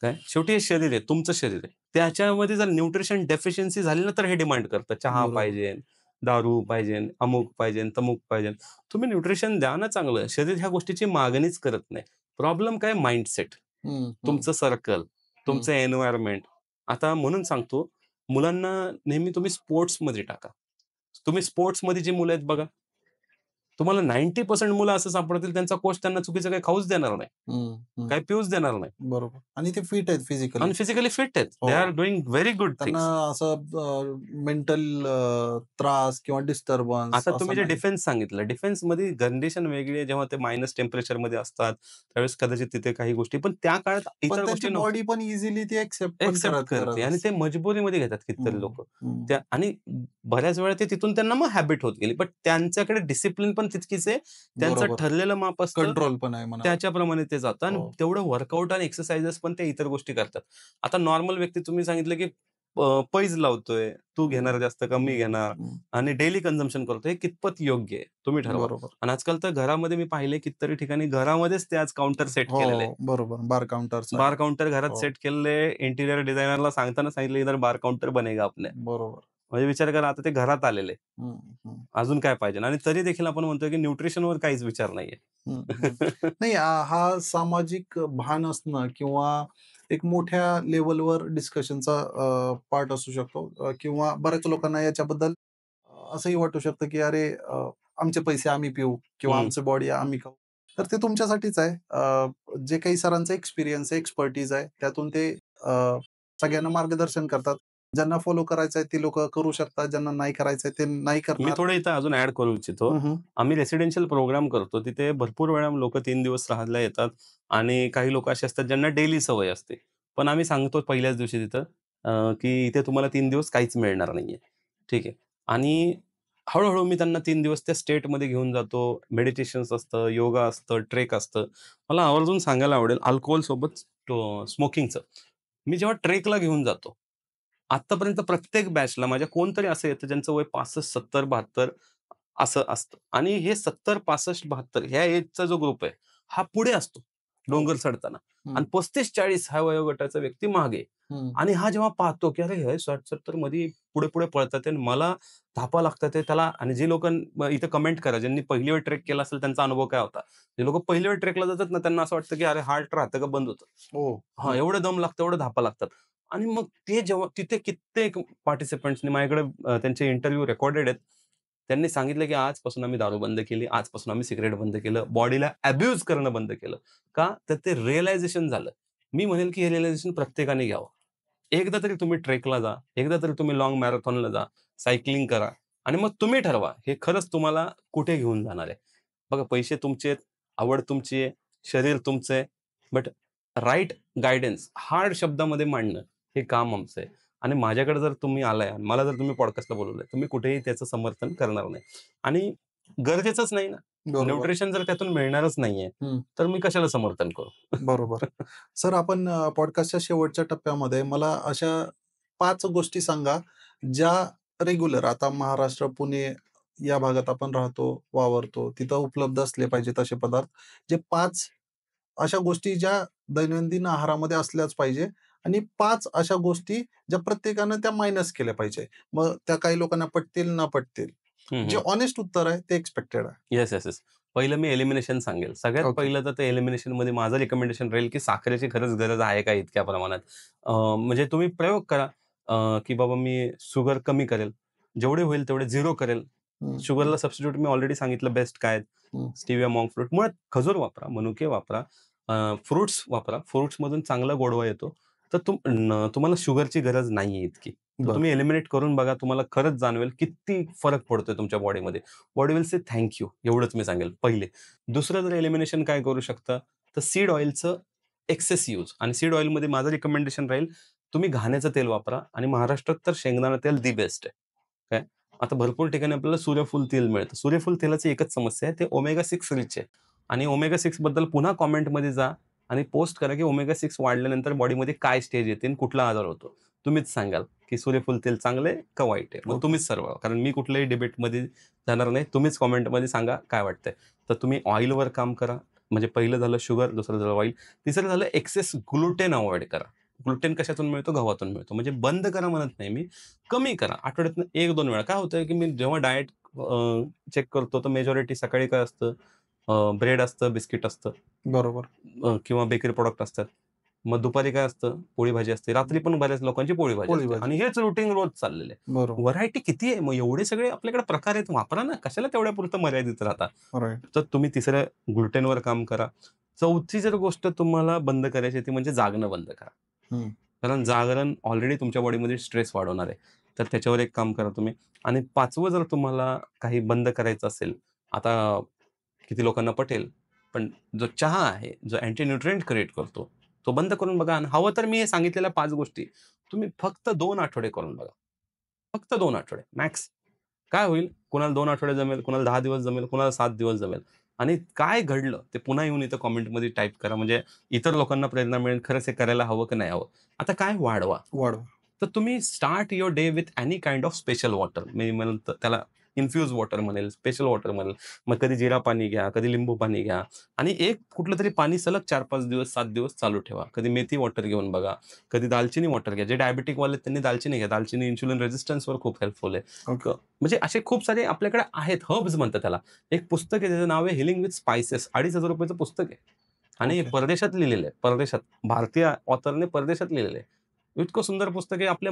काय? शेवटी हे शरीर आहे, तुमचं शरीर आहे. त्याच्यामध्ये जर न्यूट्रिशन डेफिशियन्सी झाली ना, तर हे डिमांड करतं. चहा बरोबर. पाहिजे, दारू पाहिजे, अमुक पाहिजे, तमुक पाहिजे. तुम्ही न्यूट्रिशन द्या ना चांगलं. शरीर ह्या गोष्टीची मागणीच करत नाही. प्रॉब्लेम काय? माइंडसेट, हं, हं. तुमचं सर्कल, तुमचं एन्व्हायरमेंट. आता म्हणून सांगतो, मुलांना नेहमी तुम्ही स्पोर्ट्समध्ये टाका. तुम्ही स्पोर्ट्समध्ये जी मुलं आहेत बघा, तुम्हाला 90% मुलं असं सापडतील त्यांचा कोच त्यांना चुकीचं काही खाऊच देणार नाही. हं, हं. काही पिऊच देणार नाही. बरोबर आणि ते फिट आहेत फिजिकली. आणि फिजिकली फिट आहेत. हो. They are doing very good त्यांना थिंग्स. असं मेंटल त्रास किंवा डिस्टर्बन्स आता असं तुम्ही जे नाही. डिफेन्स सांगितलं, डिफेन्समध्ये कंडिशन वेगळी आहे. जेव्हा ते मायनस टेम्परेचरमध्ये असतात, त्यावेळेस कदाचित तिथे काही गोष्टी, पण त्या काळात पण इतर त्यांची गोष्टी नव्हत्या. बॉडी पण इझिली ती एक्सेप्ट पण एक्सेप्ट करते आणि ते मजबुरीमध्ये घेतात कितीतरी हं, लोकं. हं. त्या आणि बऱ्याच वेळा ते तिथून त्यांना मग हॅबिट होत गेली. बट त्यांच्याकडे डिसिप्लिन पण तितकीच आहे. त्यांचं बरोबर. ठरलेलं माप असतं. कंट्रोल पण आहे म्हणा. त्याच्याप्रमाणे ते जातं आणि हो. तेवढं वर्कआउट आणि एक्सरसाइजेस पण ते इतर गोष्टी करतात. आता नॉर्मल व्यक्ती तुम्ही सांगितलं, की पैज लावतोय, तू हं, घेणार जास्त का मी हं, घेणार हं. आणि डेली कन्झम्पशन करतोय. हे कितपत योग्य आहे? तुम्ही ठरवा. बरोबर. आणि आजकाल तर घरामध्ये मी पाहिले कितीतरी ठिकाणी घरामध्येच ते आज काउंटर सेट हो, केलेले आहे. बरोबर. बार काउंटरचा आहे. बार काउंटर घरात हो, सेट केलेले आहे. इंटिरियर डिझायनरला सांगताना सांगितलं, "इधर बार काउंटर बनेगा अपने." बरोबर. म्हणजे विचार करा, आता ते घरात आलेले. हं, हं. अजून काय पाहिजे? आणि तरी देखील आपण म्हणतोय, की न्यूट्रिशनवर काहीच विचार नाहीये. हं, हं. नाही हा सामाजिक भान असणं किंवा एक मोठ्या लेव्हलवर डिस्कशनचा पार्ट असू शकतो किंवा बऱ्याच लोकांना याच्याबद्दल असंही वाटू शकतं, की अरे आमचे पैसे आम्ही पिऊ किंवा हं. आमची बॉडी आम्ही खाऊ. तर ते तुमच्यासाठीच आहे. जे काही सरांचा एक्सपिरियन्स आहे, एक्सपर्टीज आहे, त्यातून ते सगळ्यांना मार्गदर्शन करतात. ज्यांना फॉलो करायचं आहे, ती लोकं करू शकतात. ज्यांना नाही करायचंय, ते नाही मी करणार. थोडं इथं अजून ॲड करू इच्छितो. हं, हं. आम्ही रेसिडेन्शियल प्रोग्राम करतो. तिथे भरपूर वेळा लोकं 3 दिवस राहायला येतात आणि काही लोकं असे असतात ज्यांना डेली सवय असते. पण आम्ही सांगतो पहिल्याच दिवशी तिथं, की इथे तुम्हाला 3 दिवस काहीच मिळणार नाहीये. ठीक आहे. आणि हळू मी त्यांना 3 दिवस त्या स्टेटमध्ये घेऊन जातो. मेडिटेशन्स असतं, योगा असतं, ट्रेक असतं. मला आवर्जून सांगायला आवडेल अल्कोहलसोबत स्मोकिंगचं. मी जेव्हा ट्रेकला घेऊन जातो, आत्तापर्यंत प्रत्येक बॅचला माझ्या कोणतरी असं येतं ज्यांचं वय 65, 70, 72 असं असतं आणि हे 70, 65, 72 ह्या एजचा जो ग्रुप आहे, हा पुढे असतो हो. डोंगर चढताना हं, आणि 35-40 ह्या वयोगटाचा व्यक्ती मागे. हं. आणि हा जेव्हा पाहतो, की अरे हे 60-70 मध्ये पुढे-पुढे पळतात आणि मला धापा लागतात आहे त्याला. आणि जे लोकं इथे कमेंट करा, ज्यांनी पहिली वेळ ट्रेक केला असेल त्यांचा अनुभव काय होता? जे लोकं पहिली वेळ ट्रेकला जातात ना, त्यांना असं वाटतं, की अरे हार्ट राहतं का बंद होतं. हो. हां, हं. एवढं दम लागतं, एवढं धापा लागतात. आणि मग ते जेव्हा तिथे कित्येक पार्टिसिपंट्सनी माझ्याकडे त्यांचे इंटरव्ह्यू रेकॉर्डेड आहेत. त्यांनी सांगितलं, की आजपासून आम्ही दारू बंद केली, आजपासून आम्ही सिगारेट बंद केलं, बॉडीला अब्यूज करणं बंद केलं. का? तर ते रिअलायझेशन झालं. मी म्हणेल, की हे रिअलायझेशन प्रत्येकाने घ्यावं. एकदा तरी तुम्ही ट्रेकला जा, एकदा तरी तुम्ही लाँग मॅरेथॉनला जा, सायकलिंग करा आणि मग तुम्ही ठरवा, हे खरंच तुम्हाला कुठे घेऊन जाणार आहे. बघा, पैसे तुमचे आहेत, आवड तुमची आहे, शरीर तुमचं आहे, बट राइट गाईडन्स हार्ड शब्दामध्ये मांडणं हे काम आमचं आहे. आणि माझ्याकडे जर तुम्ही आलाय आणि मला जर तुम्ही पॉडकास्टला बोलवलंय, तर मी कुठेही त्याचं समर्थन करणार नाही. आणि गरजेचंच नाही ना. बरोबर. न्यूट्रिशन जर त्यातून मिळणारच नाहीये, हं. तर मी कशाला समर्थन करू? बरोबर. सर आपण पॉडकास्टच्या शेवटच्या टप्प्यामध्ये मला अशा 5 गोष्टी सांगा, ज्या रेग्युलर आता महाराष्ट्र, पुणे या भागात आपण राहतो, वावरतो. तिथं उपलब्ध असले पाहिजेत असे पदार्थ. जे 5 अशा गोष्टी ज्या दैनंदिन आहारामध्ये असल्याच पाहिजे आणि 5 अशा गोष्टी ज्या प्रत्येकानं त्या मायनस केल्या पाहिजे. मग त्या काही लोकांना पटतील, ना पटतील. हं, जे हं. हॉनेस्ट उत्तर आहे ते एक्स्पेक्टेड आहे. Yes, yes, yes. पहिलं मी एलिमिनेशन सांगेल. सगळ्यात ओके. पहिलं तर ते एलिमिनेशनमध्ये माझं रिकमेंडेशन राहील, की साखरेची खरंच गरज आहे का इतक्या प्रमाणात? म्हणजे तुम्ही प्रयोग करा, की बाबा मी शुगर कमी करेल. जेवढे होईल तेवढे झिरो करेल. हं, हं, शुगरला सबस्टिट्यूट मी ऑलरेडी सांगितलं बेस्ट काय आहेत. हं. Stevia, monk fruit. मुळात खजूर वापरा, मनुके वापरा, फ्रुट्स वापरा. फ्रुट्समधून चांगला गोडवा येतो. तर तुम्हाला शुगरची गरज नाहीये इतकी. तर बरं. तुम्ही एलिमिनेट करून बघा. तुम्हाला खरंच जाणवेल किती फरक पडतोय तुमच्या बॉडीमध्ये. Body will say thank you एवढंच मी सांगेल पहिले. दुसरं जर एलिमिनेशन काय करू शकता, तर सीड ऑइलचं एक्सेस यूज. आणि सीड ऑइलमध्ये माझं रिकमेंडेशन राहील, तुम्ही घाण्याचं तेल वापरा आणि महाराष्ट्रात तर शेंगदाणा तेल दी बेस्ट आहे. काय? आता भरपूर ठिकाणी आपल्याला सूर्यफूल तेल मिळतं. सूर्यफूल तेलाची एकच समस्या आहे, ते ओमेगा 6 रिच आहे. आणि ओमेगा 6 बद्दल पुन्हा कमेंटमध्ये जा आणि पोस्ट करा, की ओमेगा 6 वाढल्यानंतर बॉडीमध्ये काय स्टेज येते आणि कुठला आजार होतो. तुम्हीच सांगाल, की सूर्यफूल तेल चांगलं आहे का वाईट आहे? मग ओके. तुम्हीच ठरवा. कारण मी कुठल्याही डिबेटमध्ये जाणार नाही. तुम्हीच कमेंटमध्ये सांगा काय वाटतंय. तर तुम्ही ऑइलवर काम करा. म्हणजे पहिलं झालं शुगर, दुसरं झालं ऑइल, तिसरं झालं एक्सेस ग्लुटेन अव्हॉइड करा. ग्लुटेन कशातून मिळतो? गव्हातून मिळतो. म्हणजे बंद करा म्हणत नाही मी, कमी करा. आठवड्यातनं 1-2 वेळा. काय होतं, की मी जेव्हा डायट चेक करतो, तर मेजॉरिटी सकाळी काय असतं? ब्रेड असतं, बिस्किट असतं, बरोबर. किंवा बेकरी प्रोडक्ट असतात. मग दुपारी काय असतं, पोळी भाजी असते. रात्री पण बऱ्याच लोकांची पोळी भाजी पोळी असते भाजी. आणि हेच रुटीन रोज चाललेलं आहे. बरोबर. व्हरायटी किती आहे? मग एवढे सगळे आपल्याकडे प्रकार आहेत, वापरा ना. कशाला तेवढ्यापुरतं मर्यादित राहता? राइट. तर तुम्ही तिसऱ्या ग्लुटेनवर काम करा. चौथी जर गोष्ट तुम्हाला बंद करायची आहे, ती म्हणजे जागणं बंद करा. हं. कारण जागरण ऑलरेडी तुमच्या बॉडीमध्ये स्ट्रेस वाढवणार आहे. तर त्याच्यावर एक काम करा तुम्ही. आणि 5वं जर तुम्हाला काही बंद करायचं असेल, आता किती लोकांना पटेल, पण जो चहा आहे, जो अँटी न्यूट्रिएंट क्रिएट करतो, तो बंद करून बघा. आणि हवं तर मी हे सांगितलेल्या 5 गोष्टी तुम्ही फक्त 2 आठवडे करून बघा. फक्त 2 आठवडे मॅक्स. काय होईल? कुणाला 2 आठवडे जमेल, कुणाला 10 दिवस जमेल, कुणाला 7 दिवस जमेल. आणि काय घडलं ते पुन्हा येऊन इथं कमेंटमध्ये टाइप करा. म्हणजे इतर लोकांना प्रेरणा मिळेल, खरंच हे करायला हवं की नाही हवं. आता काय वाढवा. वाढवा. तर तुम्ही start your day with any kind of special water. मी म्हणेल त्याला इन्फ्यूज वॉटर म्हणेल, स्पेशल वॉटर म्हणेल. मग कधी जिरा पाणी घ्या, कधी लिंबू पाणी घ्या आणि एक कुठलं तरी पाणी सलग 4-5 दिवस, 7 दिवस चालू ठेवा. कधी मेथी वॉटर घेऊन बघा, कधी दालचिनी वॉटर घ्या. जे डायबिटिक वाले आहेत त्यांनी दालचिनी घ्या. दालचिनी इन्शुलिन रेझिस्टन्सवर खूप हेल्पफुल आहे. ओके. म्हणजे असे खूप सारे आपल्याकडे आहेत. हर्ब्स म्हणतात त्याला. एक पुस्तक आहे त्याचं नाव आहे हिलिंग विथ स्पाइसेस. ₹2,500 पुस्तक आहे. आणि ओके. परदेशात लिहिलेलं आहे. परदेशात. भारतीय ऑथरने परदेशात लिहिलेलं आहे. इतकं सुंदर पुस्तक आहे. आपल्या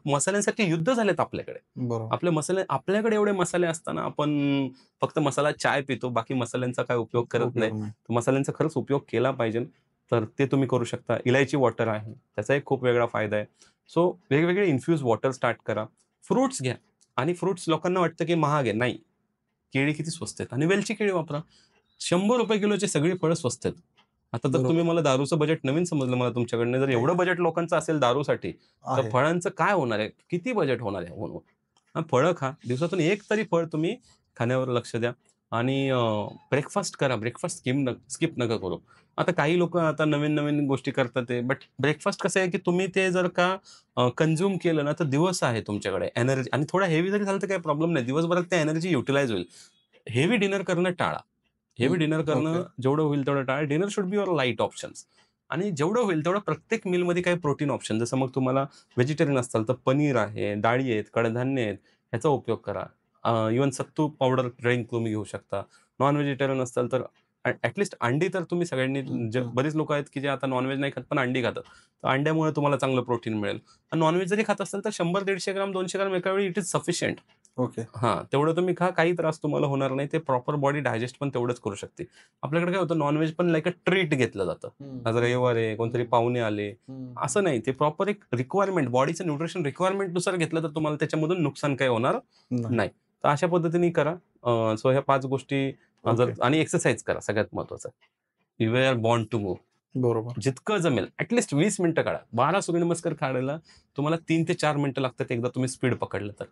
मसाल्यांसाठी युद्ध झालेत आपल्याकडे. बरोबर. आपल्याकडे एवढे मसाले असताना आपण फक्त मसाला चाय पितो. बाकी मसाल्यांचा काय उपयोग करत नाही. उपयोग नाही. तर मसाल्यांचा खरंच उपयोग केला पाहिजे. तर ते तुम्ही करू शकता. इलायची वॉटर आहे. त्याचा एक खूप वेगळा फायदा आहे. सो वेगवेगळे इन्फ्यूज वॉटर स्टार्ट करा. फ्रुट्स घ्या. आणि फ्रुट्स लोकांना वाटतं की महाग आहे. नाही. केळी किती स्वस्त आहेत आणि वेलची केळी वापरा. ₹100 किलोची सगळी फळं स्वस्त आहेत. आता तर तुम्ही बरोबर. मला दारूचं बजेट नवीन समजलं मला तुमच्याकडनं. जर एवढं बजेट लोकांचं असेल दारूसाठी, तर आहे. फळांचं काय होणार आहे? किती बजेट होणार आहे? हो. हां, फळं खा. दिवसातून एक तरी फळ तुम्ही खाण्यावर लक्ष द्या. आणि ब्रेकफास्ट करा. ब्रेकफास्ट स्किप नका करू. आता काही लोकं आता नवीन-नवीन गोष्टी करतात आहे. बट ब्रेकफास्ट कसं आहे, की तुम्ही ते जर का कन्झ्युम केलं ना, तर दिवस आहे तुमच्याकडे एनर्जी आणि थोडा हेवी जरी झालं तर काही प्रॉब्लेम नाही. दिवसभरात त्या एनर्जी युटिलाइज होईल. हेवी डिनर करणं टाळा. हेवी हं. Dinner okay. करणं जेवढं होईल तेवढं टाळा. Dinner should be your light options. आणि जेवढं होईल तेवढं प्रत्येक मीलमध्ये काही प्रोटीन ऑप्शन जसं मग तुम्हाला व्हेजिटेरियन असाल तर पनीर आहे, डाळी आहेत, कडधान्य आहेत, ह्याचा उपयोग करा. इव्हन सत्तू पावडर ड्रिंक तुम्ही घेऊ शकता. नॉन व्हेजिटेरियन असाल तर अंडी तर तुम्ही सगळ्यांनी हं, हं. बरीच लोकं आहेत की जे आता नॉन नाही खात पण अंडी खातात. तर अंड्यामुळे तुम्हाला चांगलं प्रोटीन मिळेल. आणि नॉन जरी खात असाल तर 100-150 ग्राम, 200 ग्राम एका वेळी इट इज सफिशियंट. ओके. हां, तेवढं तुम्ही खा. काही त्रास तुम्हाला होणार नाही. ते प्रॉपर बॉडी डायजेस्ट पण तेवढंच करू शकते. आपल्याकडे काय होतं नॉन-व्हेज पण लाइक अ ट्रीट घेतलं जातं. हं, आज हं, रविवार आहे, कोणतरी हं, पाहुणे आले. हं, असं नाही. ते प्रॉपर एक रिक्वायरमेंट बॉडीचं न्यूट्रिशन रिक्वायरमेंटनुसार घेतलं तर तुम्हाला त्याच्यामधून नुकसान काही होणार नाही. नाही. तर अशा पद्धतीने करा. सो ह्या 5 गोष्टी जर ओके. आणि एक्सरसाइज करा सगळ्यात महत्त्वाचं. You are born to move. बरोबर. जितकं जमेल ॲट 20 मिनिटं काढा. 12 सूर्यनमस्कार काढायला तुम्हाला 3 ते 4 मिनिटं लागतात एकदा तुम्ही स्पीड पकडलं तर.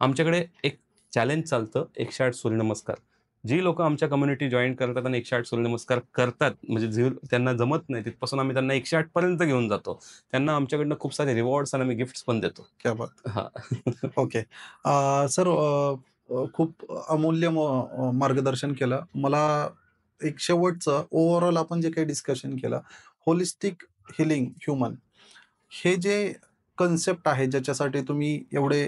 आमच्याकडे एक चॅलेंज चालतं 108 सूर्यनमस्कार. जी लोकं आमच्या कम्युनिटी जॉइन करतात आणि 108 सूर्यनमस्कार करतात, म्हणजे जे त्यांना जमत नाही तिथपासून आम्ही त्यांना 108 पर्यंत घेऊन जातो. त्यांना आमच्याकडनं खूप सारे रिवॉर्ड्स आणि आम्ही गिफ्ट्स पण देतो. क्या बात! हां. ओके. सर, खूप अमूल्य मार्गदर्शन केलं. मला एक शेवटचं ओव्हरऑल आपण जे काही डिस्कशन केलं, होलिस्टिक हीलिंग ह्यूमन हे जे कन्सेप्ट आहे ज्याच्यासाठी तुम्ही एवढे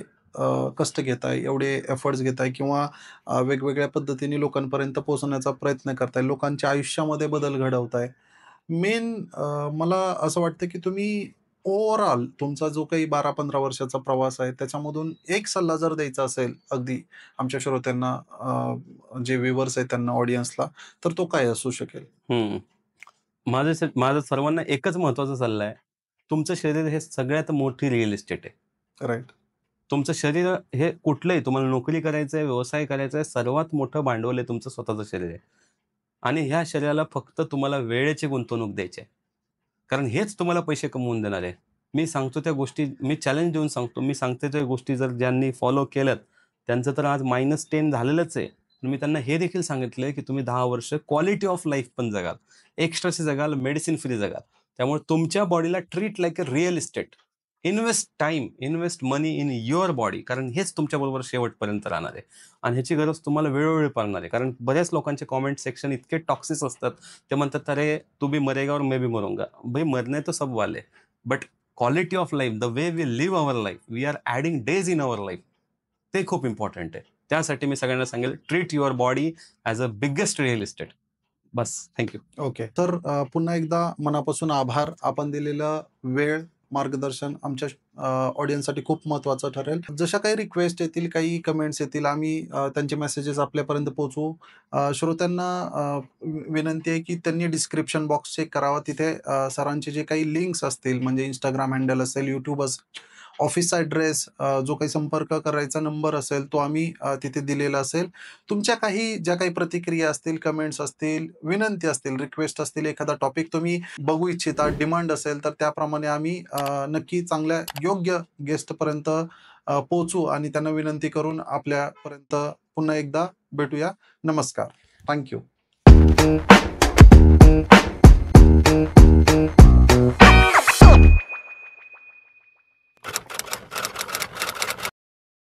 कष्ट घेताय, एवढे एफर्ट्स घेताय किंवा वेगवेगळ्या पद्धतीने लोकांपर्यंत पोहोचवण्याचा प्रयत्न करताय, लोकांच्या आयुष्यामध्ये बदल घडवताय. मेन मला असं वाटतं की तुम्ही ओव्हरऑल तुमचा जो काही 12-15 वर्षाचा प्रवास आहे, त्याच्यामधून एक सल्ला जर द्यायचा असेल अगदी आमच्या श्रोत्यांना, जे व्ह्यूअर्स आहेत त्यांना, ऑडियन्सला, तर तो काय असू शकेल? हं. माझा सर्वांना एकच महत्त्वाचा सल्ला आहे. तुमचं शरीर हे सगळ्यात मोठी रिअल इस्टेट आहे. राइट. तुमचं शरीर हे कुठलंही तुम्हाला नोकरी करायचं आहे, व्यवसाय करायचा आहे, सर्वात मोठं भांडवल आहे तुमचं स्वतःचं शरीर आहे. आणि ह्या शरीराला फक्त तुम्हाला वेळेची गुंतवणूक द्यायची आहे. कारण हेच तुम्हाला पैसे कमवून देणार आहे. मी सांगतो त्या गोष्टी मी चॅलेंज देऊन सांगतो. मी सांगतो त्या गोष्टी जर ज्यांनी फॉलो केल्यात, त्यांचं तर आज -10 झालेलंच आहे. पण मी त्यांना हे देखील सांगितलंय, की तुम्ही 10 वर्ष क्वालिटी ऑफ लाईफ पण जगाल. एक्स्ट्राची जगाल, मेडिसिन फ्री जगाल. त्यामुळे तुमच्या बॉडीला treat like a real estate. Invest time, invest money in your body. कारण हेच तुमच्याबरोबर शेवटपर्यंत राहणार आहे. आणि ह्याची गरज तुम्हाला वेळोवेळी पडणार आहे. कारण बऱ्याच लोकांचे कमेंट सेक्शन इतके टॉक्सिक असतात. ते म्हणतात, "अरे, तू भी मरेगा और मैं भी मरूंगा." भाई मरने तो सब वाले, but quality of life, the way we live our life, we are adding days in our life. ते खूप इम्पॉर्टंट आहे. त्यासाठी मी सगळ्यांना सांगेल, treat your body as a biggest real estate. बस, थँक्यू. ओके. तर पुन्हा एकदा मनापासून आभार. आपण दिलेला वेळ, मार्गदर्शन आमच्या ऑडियन्ससाठी खूप महत्त्वाचं ठरेल. जशा काही रिक्वेस्ट येतील, काही कमेंट्स येतील, आम्ही त्यांचे मेसेजेस आपल्यापर्यंत पोहोचवू. श्रोत्यांना विनंती आहे की त्यांनी डिस्क्रिप्शन बॉक्स चेक करावा. तिथे सरांचे जे काही लिंक्स असतील, म्हणजे Instagram हँडल असेल, YouTube असेल, ऑफिसचा ॲड्रेस, जो काही संपर्क करायचा नंबर असेल, तो आम्ही तिथे दिलेला असेल. तुमच्या ज्या काही प्रतिक्रिया असतील, कमेंट्स असतील, विनंती असतील, रिक्वेस्ट असतील, एखादा टॉपिक तुम्ही बघू इच्छिता, डिमांड असेल, तर त्याप्रमाणे आम्ही नक्की चांगल्या योग्य गेस्टपर्यंत पोहोचू आणि त्यांना विनंती करून आपल्यापर्यंत पुन्हा एकदा भेटूया. नमस्कार. Thank you.